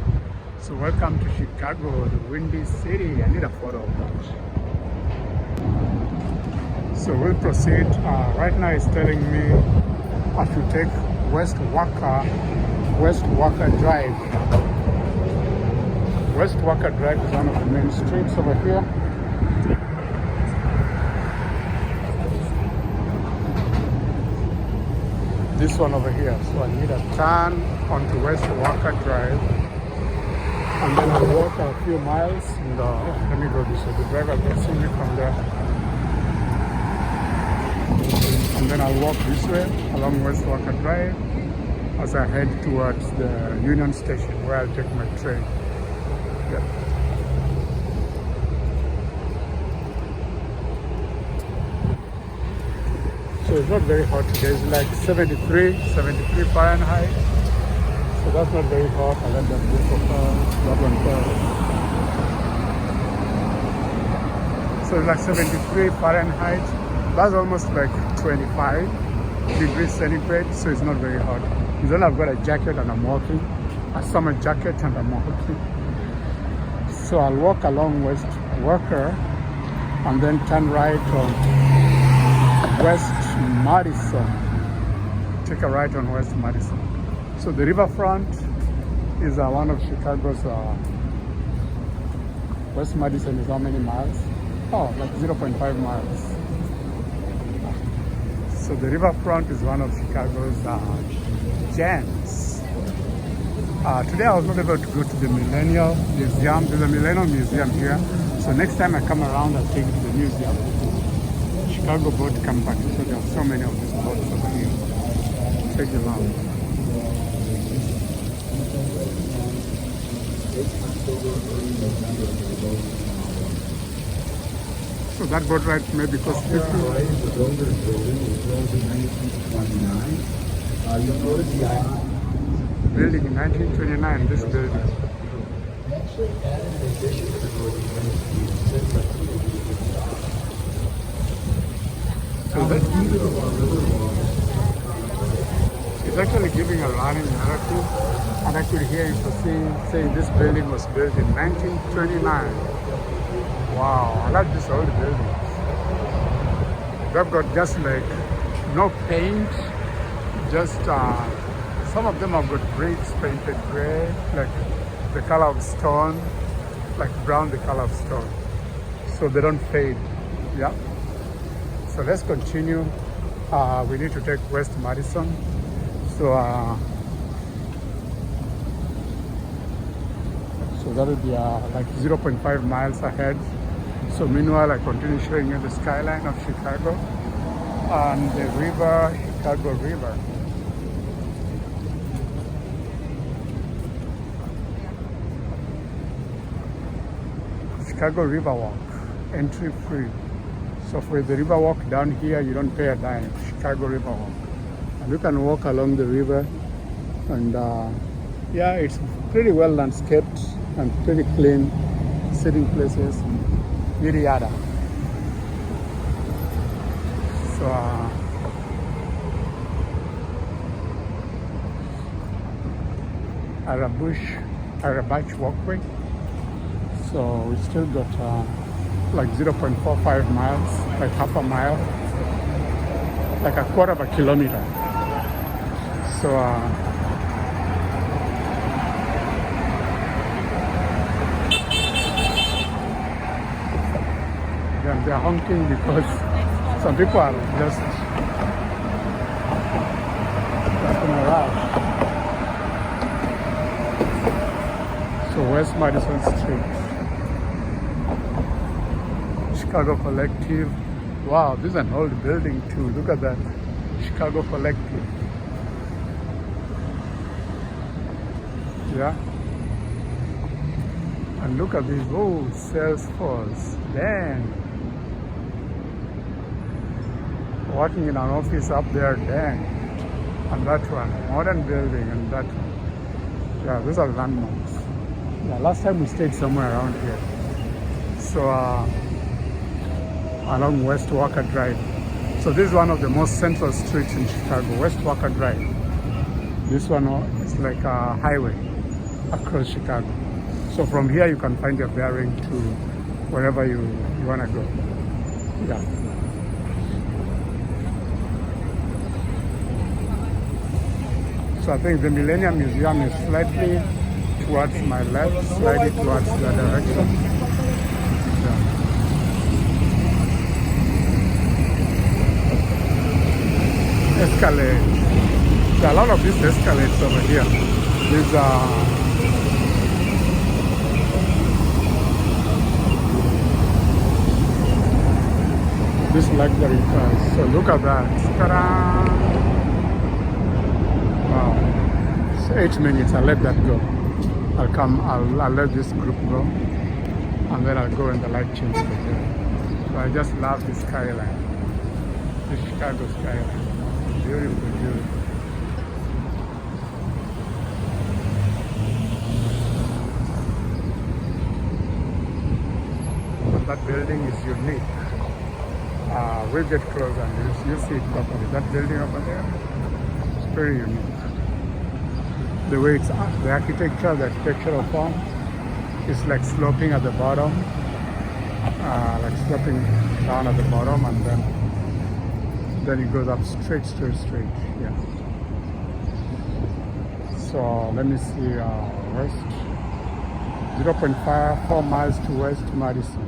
So welcome to Chicago, the Windy City. I need a photo of that. So we'll proceed. Right now it's telling me I should take West Walker Drive. West Walker Drive is one of the main streets over here. This one over here. So I need a turn onto West Walker Drive. And then I'll walk a few miles and let me go this way. The driver can see me from there. And then I'll walk this way along West Walker Drive as I head towards the Union Station where I'll take my train. Yeah. So it's not very hot today. It's like 73 Fahrenheit. So that's not very hot. I let that go for that one first. So it's like 73 Fahrenheit. That's almost like 25 degrees centigrade. So it's not very hot. It's only I've got a jacket and I'm walking. A summer jacket and I'm walking. So I'll walk along West Walker and then turn right on West Madison. Take a right on West Madison. So the riverfront is one of Chicago's. West Madison is how many miles? Oh, like 0.5 miles. So the riverfront is one of Chicago's gems. Today I was not able to go to the Millennial Museum. There's a Millennial Museum here. So next time I come around, I'll take you to the museum. Chicago Boat Company. So there are so many of these boats over here. Check them out. So that boat ride maybe cost 50. The Builders Building was built in 1929. You'll notice the Building in 1929, this building. actually added an addition to the building when So it's actually giving a running narrative, and I could hear you saying this building was built in 1929. Wow, I like this old building. They've got just like no paint, just some of them have got bricks painted gray, like the color of stone, like brown, the color of stone, so they don't fade. Yeah. So let's continue. We need to take West Madison. So that will be like 0.5 miles ahead. So meanwhile, I continue showing you the skyline of Chicago and the river, Chicago River. Chicago River Walk, entry free. So for the river walk down here, you don't pay a dime. Chicago River Walk. And you can walk along the river, and yeah, it's pretty well landscaped and pretty clean, sitting places, yada yada. So Arabach walkway. So we still got like 0.45 miles, like half a mile, like a quarter of a kilometer. So they're honking because some people are just in a rush. So West Madison Street. Chicago Collective. Wow, this is an old building too. Look at that. Chicago Collective. Yeah. And look at this. Oh, Salesforce. Dang. Working in an office up there. Dang. And that one. Modern building and that one. Yeah, those are landmarks. Yeah, last time we stayed somewhere around here. So, along West Walker Drive. So this is one of the most central streets in Chicago, West Walker Drive. This one is like a highway across Chicago. So from here you can find your bearing to wherever you want to go. Yeah. So I think the Millennium Museum is slightly towards my left, slightly towards the direction. Escalade. There are a lot of these escalades over here. These luxury cars. So look at that. Ta-da! Wow. It's 8 minutes. I'll let that go. I'll let this group go. And then I'll go when the light changes again. So I just love this skyline. the Chicago skyline. Beautiful, beautiful. But that building is unique. We'll get closer and you'll see it properly. That building over there is very unique. The way it's the architectural form is like sloping at the bottom, like sloping down at the bottom, and then it goes up straight. Yeah. So let me see, west, 0.54 miles to West Madison.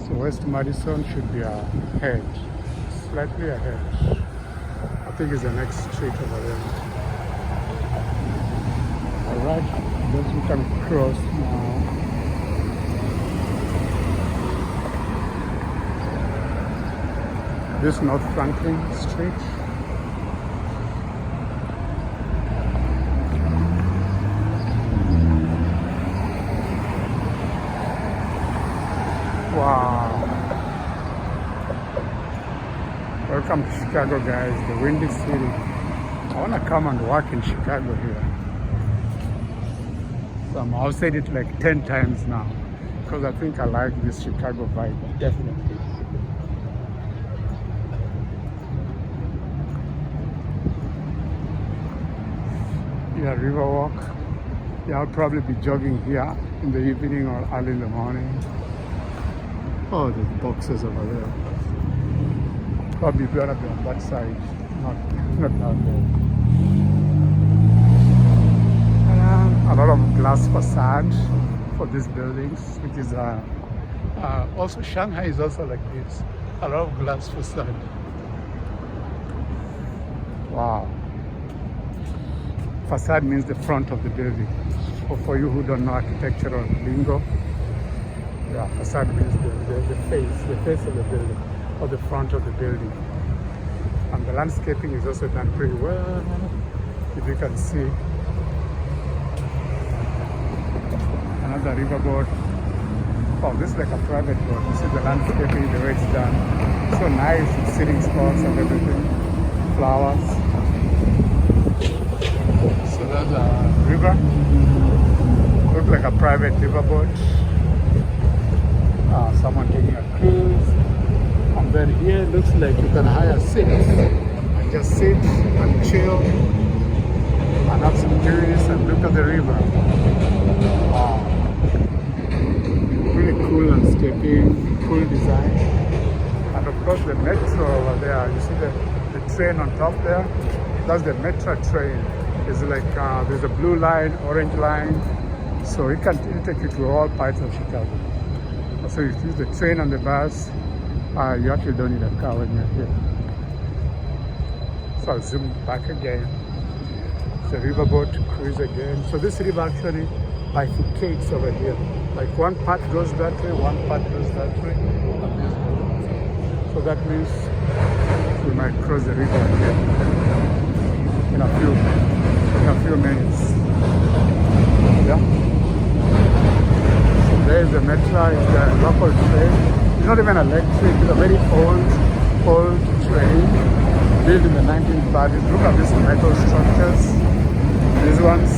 So West Madison should be ahead, slightly ahead. I think it's the next street over there. All right, then we can cross now. This North Franklin Street. Wow. Welcome to Chicago, guys, the Windy City. I want to come and work in Chicago here. So I've said it like 10 times now because I think I like this Chicago vibe, definitely. Yeah, Riverwalk. Yeah, I'll probably be jogging here in the evening or early in the morning. Oh, the boxes over there. Probably better be on that side, not down there. A lot of glass facade for these buildings, which is also Shanghai is also like this. A lot of glass facade. Wow. Facade means the front of the building. For you who don't know architectural lingo, yeah, facade means the face of the building, or the front of the building. And the landscaping is also done pretty well, if you can see. Another riverboat. Oh, this is like a private boat. You see the landscaping, the way it's done. So nice, with sitting spots and everything. Flowers. So there's a river. Looks like a private riverboat. Someone taking a cruise. And then here it looks like you can hire seats and just sit and chill and have some drinks and look at the river. Wow. Really cool landscaping, cool design. And of course the metro over there, you see the train on top there? That's the metro train. It's like there's a blue line, orange line. So it can take you to all parts of Chicago. So if you use the train and the bus, you actually don't need a car when you're here. So I'll zoom back again. It's a riverboat cruise again. So this river actually bifurcates over here. Like one part goes that way, one part goes that way. So that means we might cross the river again in a few minutes. Yeah. So there's the metro, it's the local train. It's not even electric, it's a very old train built in the 1930s. Look at these metal structures. These ones,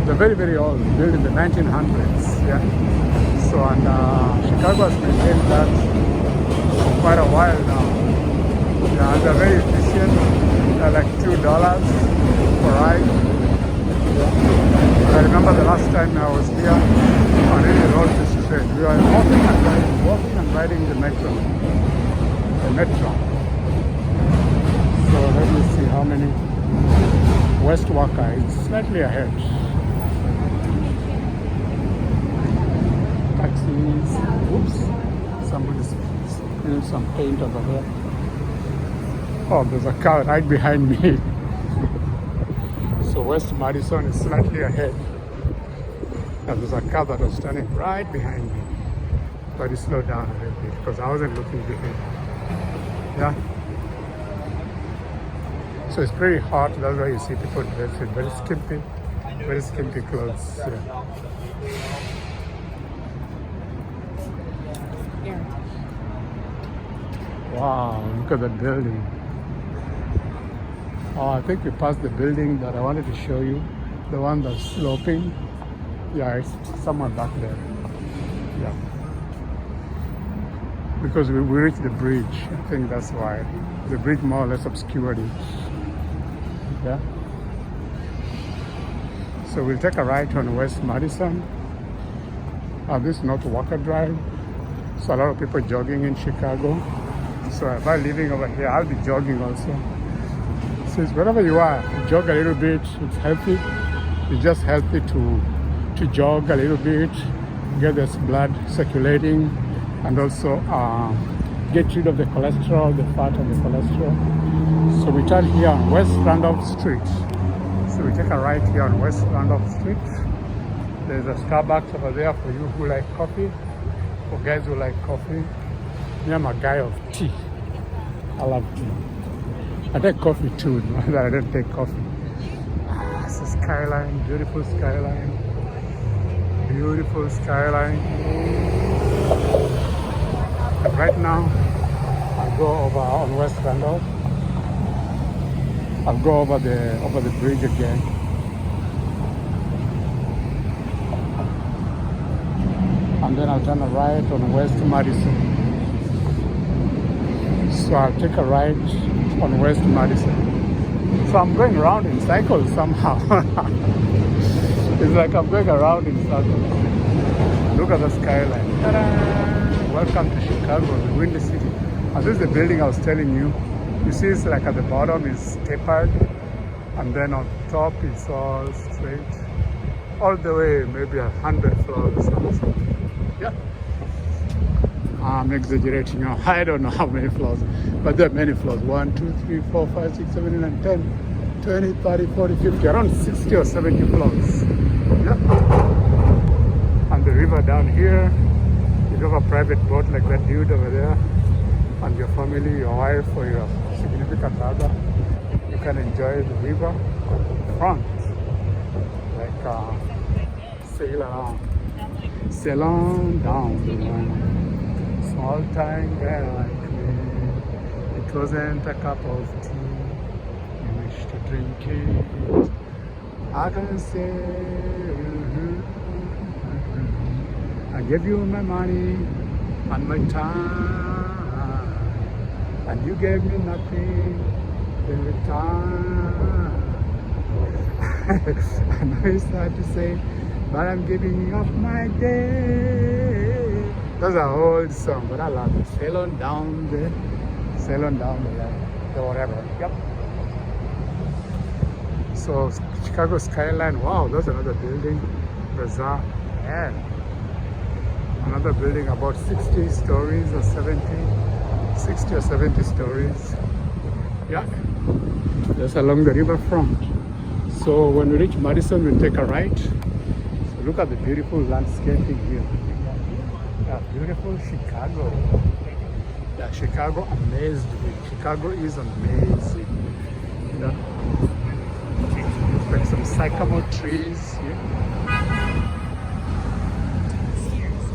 they're very, very old, built in the 1900s. Yeah. So, and Chicago has maintained that for quite a while now. Yeah, and they're very efficient. They're like $2 per ride. Yeah. I remember the last time I was here, I really rode this train. We were walking and riding the metro. So let me see how many. West Walker is slightly ahead. Taxis. Oops. Somebody's spilled some paint over there. Oh, there's a car right behind me. So West Madison is slightly ahead. And there's a car that was standing right behind me. But it slowed down a little bit because I wasn't looking behind. Yeah. So it's pretty hot, that's why you see people dressed in very skimpy clothes. Yeah. Wow, look at that building. Oh, I think we passed the building that I wanted to show you. The one that's sloping. Yeah, it's somewhere back there. Yeah. Because we reached the bridge. I think that's why. The bridge more or less obscured it. Yeah. So we'll take a right on West Madison. This is not Walker Drive. So a lot of people jogging in Chicago. So if I'm living over here, I'll be jogging also. So it's wherever you are, jog a little bit. It's healthy. It's just healthy to jog a little bit, get this blood circulating, and also get rid of the cholesterol, the fat of the cholesterol. So we turn here on West Randolph Street. So we take a right here on West Randolph Street. There's a Starbucks over there for you who like coffee, for guys who like coffee. Me, I'm a guy of tea. I love tea. I take coffee too, not that I don't take coffee. It's a skyline, beautiful skyline. Beautiful skyline. And right now, I'll go over on West Randolph. I'll go over the bridge again. And then I'll turn a right on West Madison. So I'll take a right on West Madison. So I'm going around in circles somehow. It's like I'm going around in circles. Look at the skyline. Ta-da! Welcome to Chicago, the Windy City. And this is the building I was telling you. You see, it's like at the bottom is tapered, and then on top it's all straight, all the way, maybe 100 floors or something. Yeah. I'm exaggerating now. I don't know how many floors, but there are many floors. 1, 2, 3, 4, 5, 6, 7, 8, 9, 10, 20, 30, 40, 50, around 60 or 70 floors. Yeah. And the river down here, you have a private boat like that dude over there, and your family, your wife, or your significant other, you can enjoy the river front, like sail around, sail on down the line. Small time guy like me, it wasn't a cup of tea, you wish to drink it. I can say, I gave you my money and my time, and you gave me nothing in return. I know it's hard to say, but I'm giving up my day. That's an old song, but I love it. Sail on down the line, or whatever. Yep. So Chicago skyline. Wow, that's another building. Bazaar. Yeah. Another building about 60 stories or 70. 60 or 70 stories. Yeah. Just along the riverfront. So when we reach Madison, we'll take a right. So look at the beautiful landscaping here. Yeah, beautiful Chicago. Yeah, Chicago amazed me. Chicago is amazing. Yeah. Like some sycamore trees.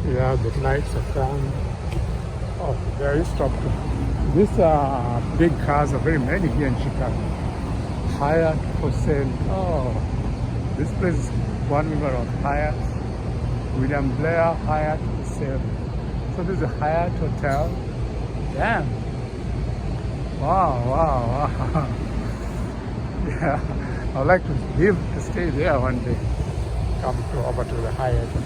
Yeah, the lights are down. Oh, there is stop. These big cars are very many here in Chicago. Hyatt for sale. Oh, this place is one river of Hyatt. William Blair Hyatt for sale. So this is a Hyatt hotel. Damn. Wow. Yeah, I'd like to stay there one day. Come over to the Hyatt and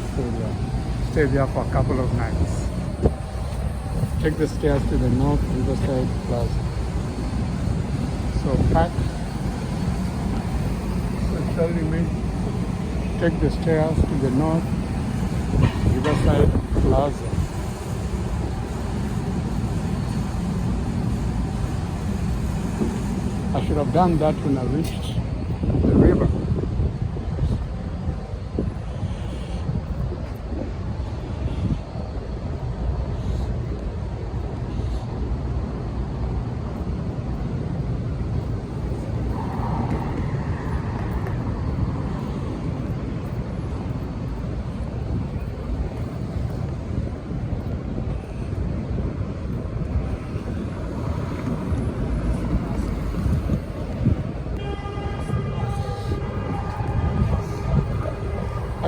stay there for a couple of nights. Take the stairs to the North Riverside Plaza. So pack. So telling me, take the stairs to the North Riverside Plaza. I should have done that when I reached the river.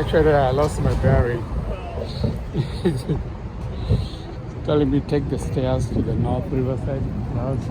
Actually, I lost my bearing. Telling me take the stairs to the North Riverside Plaza.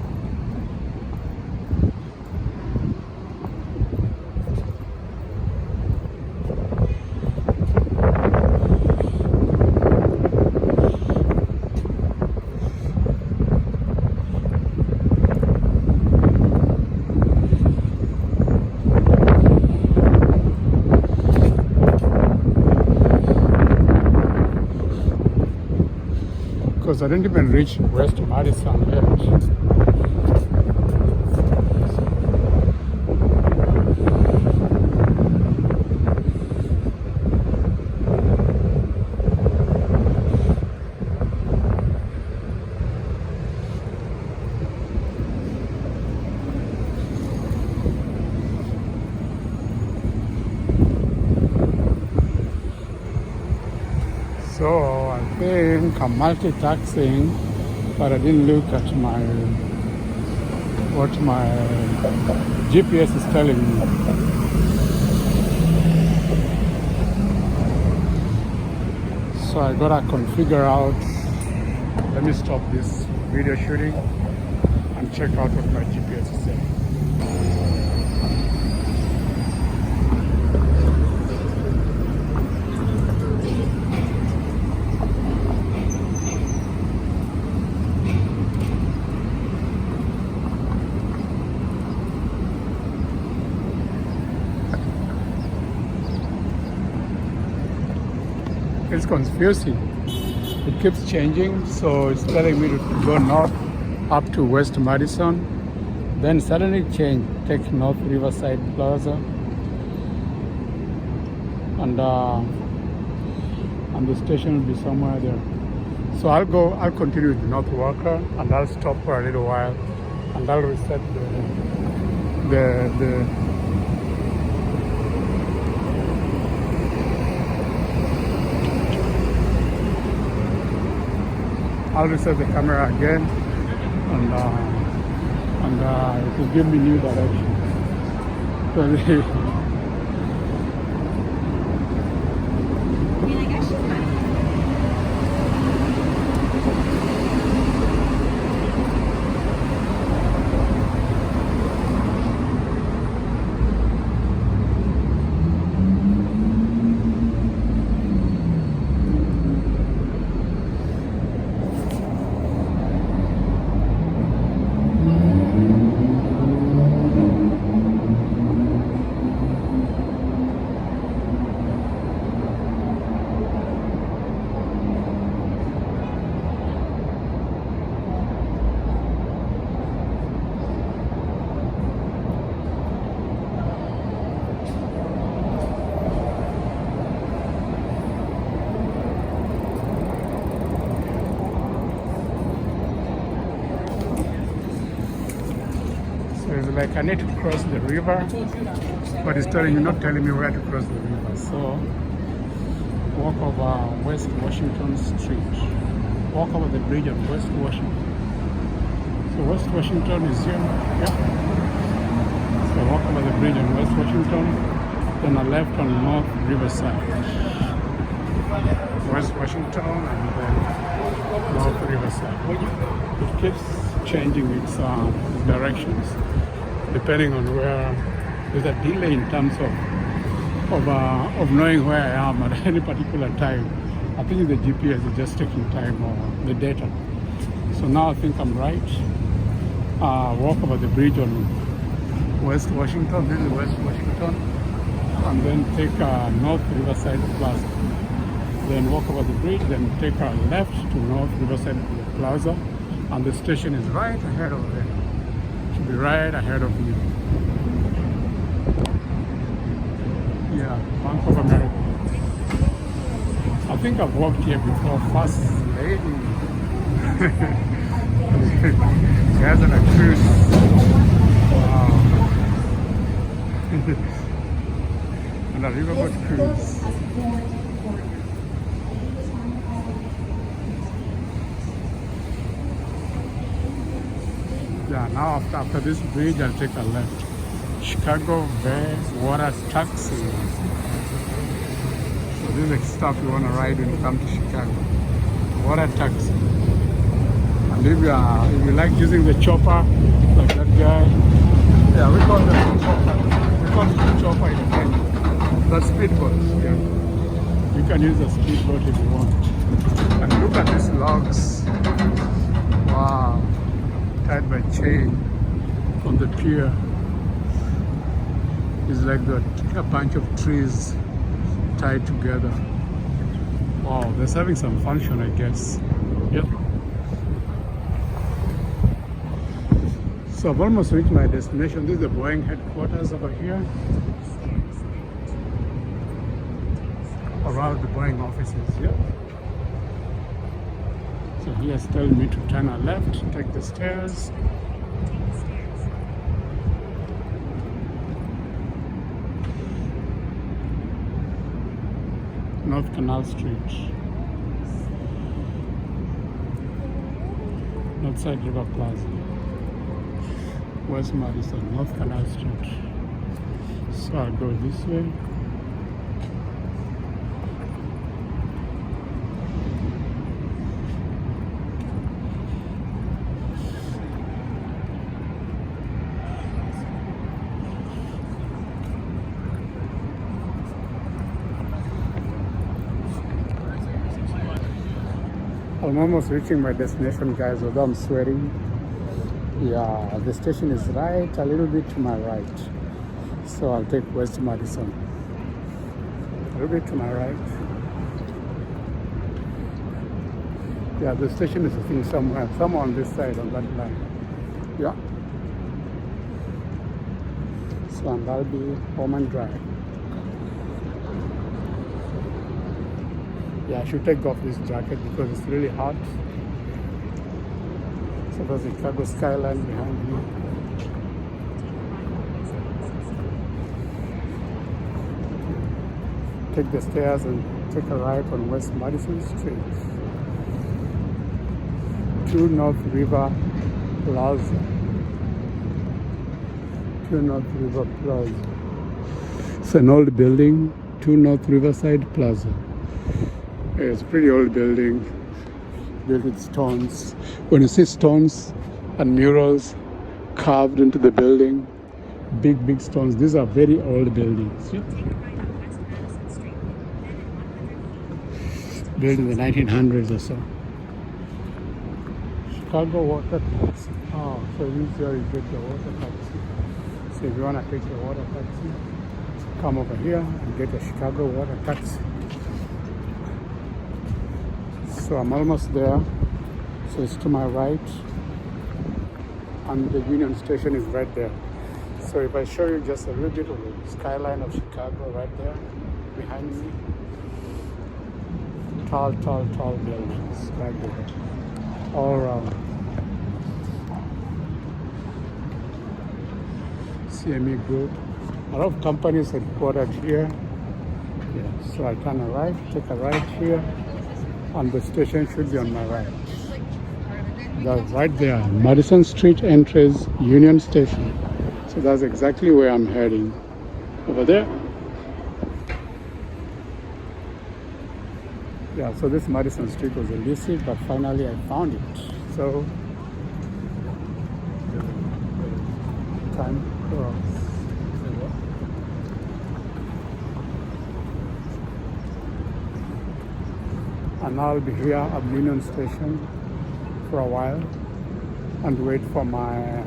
Because I didn't even reach West Madison yet. So I think I'm multitasking, but I didn't look at what my GPS is telling me. So I gotta configure out. Let me stop this video shooting and check out what my GPS is saying. It's confusing. It keeps changing, so it's telling me to go north up to West Madison, then suddenly change, take North Riverside Plaza, and the station will be somewhere there. So I'll continue with North Walker, and I'll stop for a little while, and I'll reset the I'll reset the camera again, and it will give me new direction. It's like I need to cross the river, but it's not telling me where to cross the river. So walk over West Washington Street. Walk over the bridge of West Washington. So West Washington is here. Yeah. So walk over the bridge on West Washington, then a left on North Riverside. West Washington and then North Riverside. It keeps changing its directions depending on where. There's a delay in terms of knowing where I am at any particular time. I think the GPS is just taking time or the data. So now I think I'm right. Walk over the bridge on West Washington, this is West Washington, and then take North Riverside Plaza. Then walk over the bridge, then take a left to North Riverside Plaza, and the station is right ahead of there. It should be right ahead of you. Yeah, Bank of America. I think I've walked here before. First lady. She has an cruise. Wow. And a riverboat cruise. Yeah, now after this bridge, I'll take a left. Chicago Bay Water Taxi. this is the stuff you want to ride when you come to Chicago. Water taxi. And if you like using the chopper, like that guy, yeah, we call them the chopper. We call it the chopper in Kenya. That's speedboat. Yeah, you can use a speedboat if you want. And look at these logs. Wow, tied by chain on the pier. It's like a bunch of trees tied together. Wow, that's having some function, I guess. Yep. So I've almost reached my destination. This is the Boeing headquarters over here. Around the Boeing offices, yep. So here's telling me to turn a left, take the stairs. North Canal Street. Northside River Plaza. West Madison, North Canal Street. So I'll go this way. I'm almost reaching my destination, guys, although I'm sweating. Yeah, the station is right a little bit to my right. So I'll take West Madison. A little bit to my right. Yeah, the station is I think somewhere on this side on that line. Yeah. So and that'll be Bowman Drive. Yeah, I should take off this jacket because it's really hot. So there's the Chicago skyline behind me. Take the stairs and take a right on West Madison Street to North River Plaza. To North River Plaza. It's an old building, to North Riverside Plaza. It's a pretty old building, built with stones. When you see stones and murals carved into the building, big stones, these are very old buildings. Yep. Built in the 1900s or so. Chicago water taxi. Oh, so this is where you get the water taxi. So if you want to take the water taxi, come over here and get a Chicago water taxi. So I'm almost there. So it's to my right, and the Union Station is right there. So if I show you just a little bit of the skyline of Chicago right there behind me, tall buildings right there, all around. CME Group, a lot of companies headquartered here. Yeah, so I turn right, take a right here, and the station should be on my right. That's right there, Madison Street entrance, Union Station. So that's exactly where I'm heading. Over there. Yeah, so this Madison Street was elusive, but finally I found it. So, time cross. And I'll be here at Union Station for a while and wait for my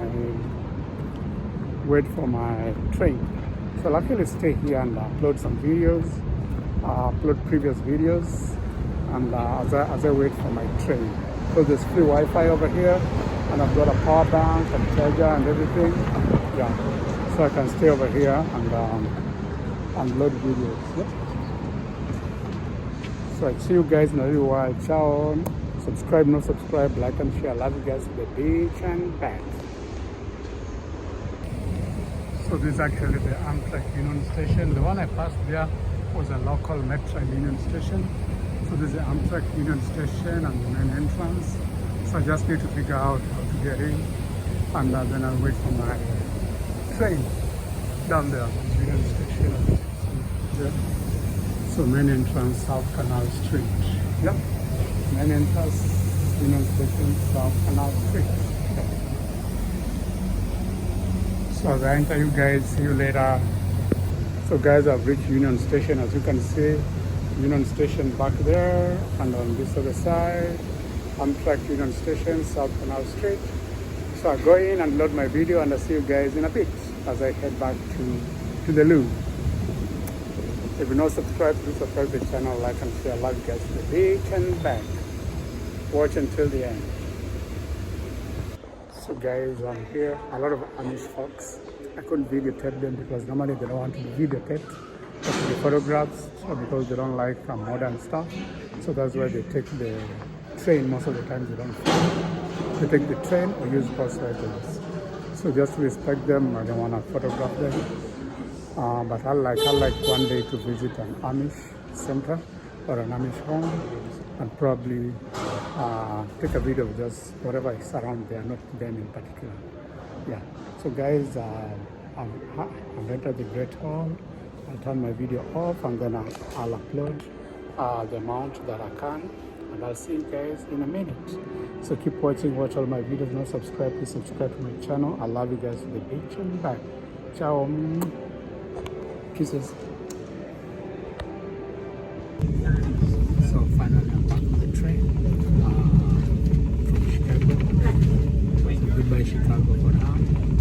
train. So I'll actually stay here and upload some videos, upload previous videos, and as I wait for my train. So there's free Wi-Fi over here, and I've got a power bank and charger and everything. Yeah, so I can stay over here and load videos. Yep. So I see you guys in a little while. Ciao. Subscribe, no subscribe, like and share. Love you guys to the beach and back. So this is actually the Amtrak Union Station. The one I passed there was a local Metro Union Station. So this is the Amtrak Union Station and the main entrance. So I just need to figure out how to get in, and then I'll wait for my train down there, Union Station. Yeah. So main entrance, South Canal Street. Yep. Main entrance, Union Station, South Canal Street. Yep. So as I enter you guys, see you later. So guys, I've reached Union Station. As you can see, Union Station back there, and on this other side, Amtrak Union Station, South Canal Street. So I go in and load my video, and I'll see you guys in a bit as I head back to the loo. If you're not subscribed, please subscribe to the channel, like and share. I love you guys to the beach and back. Watch until the end. So guys, I'm here. A lot of Amish folks. I couldn't videotape them because normally they don't want to be videotaped, but the photographs, because they don't like modern stuff. So that's why they take the train. Most of the time they don't fly. They take the train or use bus riders. So just respect them. I don't want to photograph them. But I like one day to visit an Amish center or an Amish home and probably take a video of just whatever is around there, not them in particular. Yeah. So guys, I've entered the Great Hall. I'll turn my video off and then I'll upload the amount that I can. And I'll see you guys in a minute. So keep watching, watch all my videos. Not subscribe, please subscribe to my channel. I love you guys to the beach and back. Ciao. Kisses. So finally I'm back on the train from Chicago. So goodbye Chicago for now.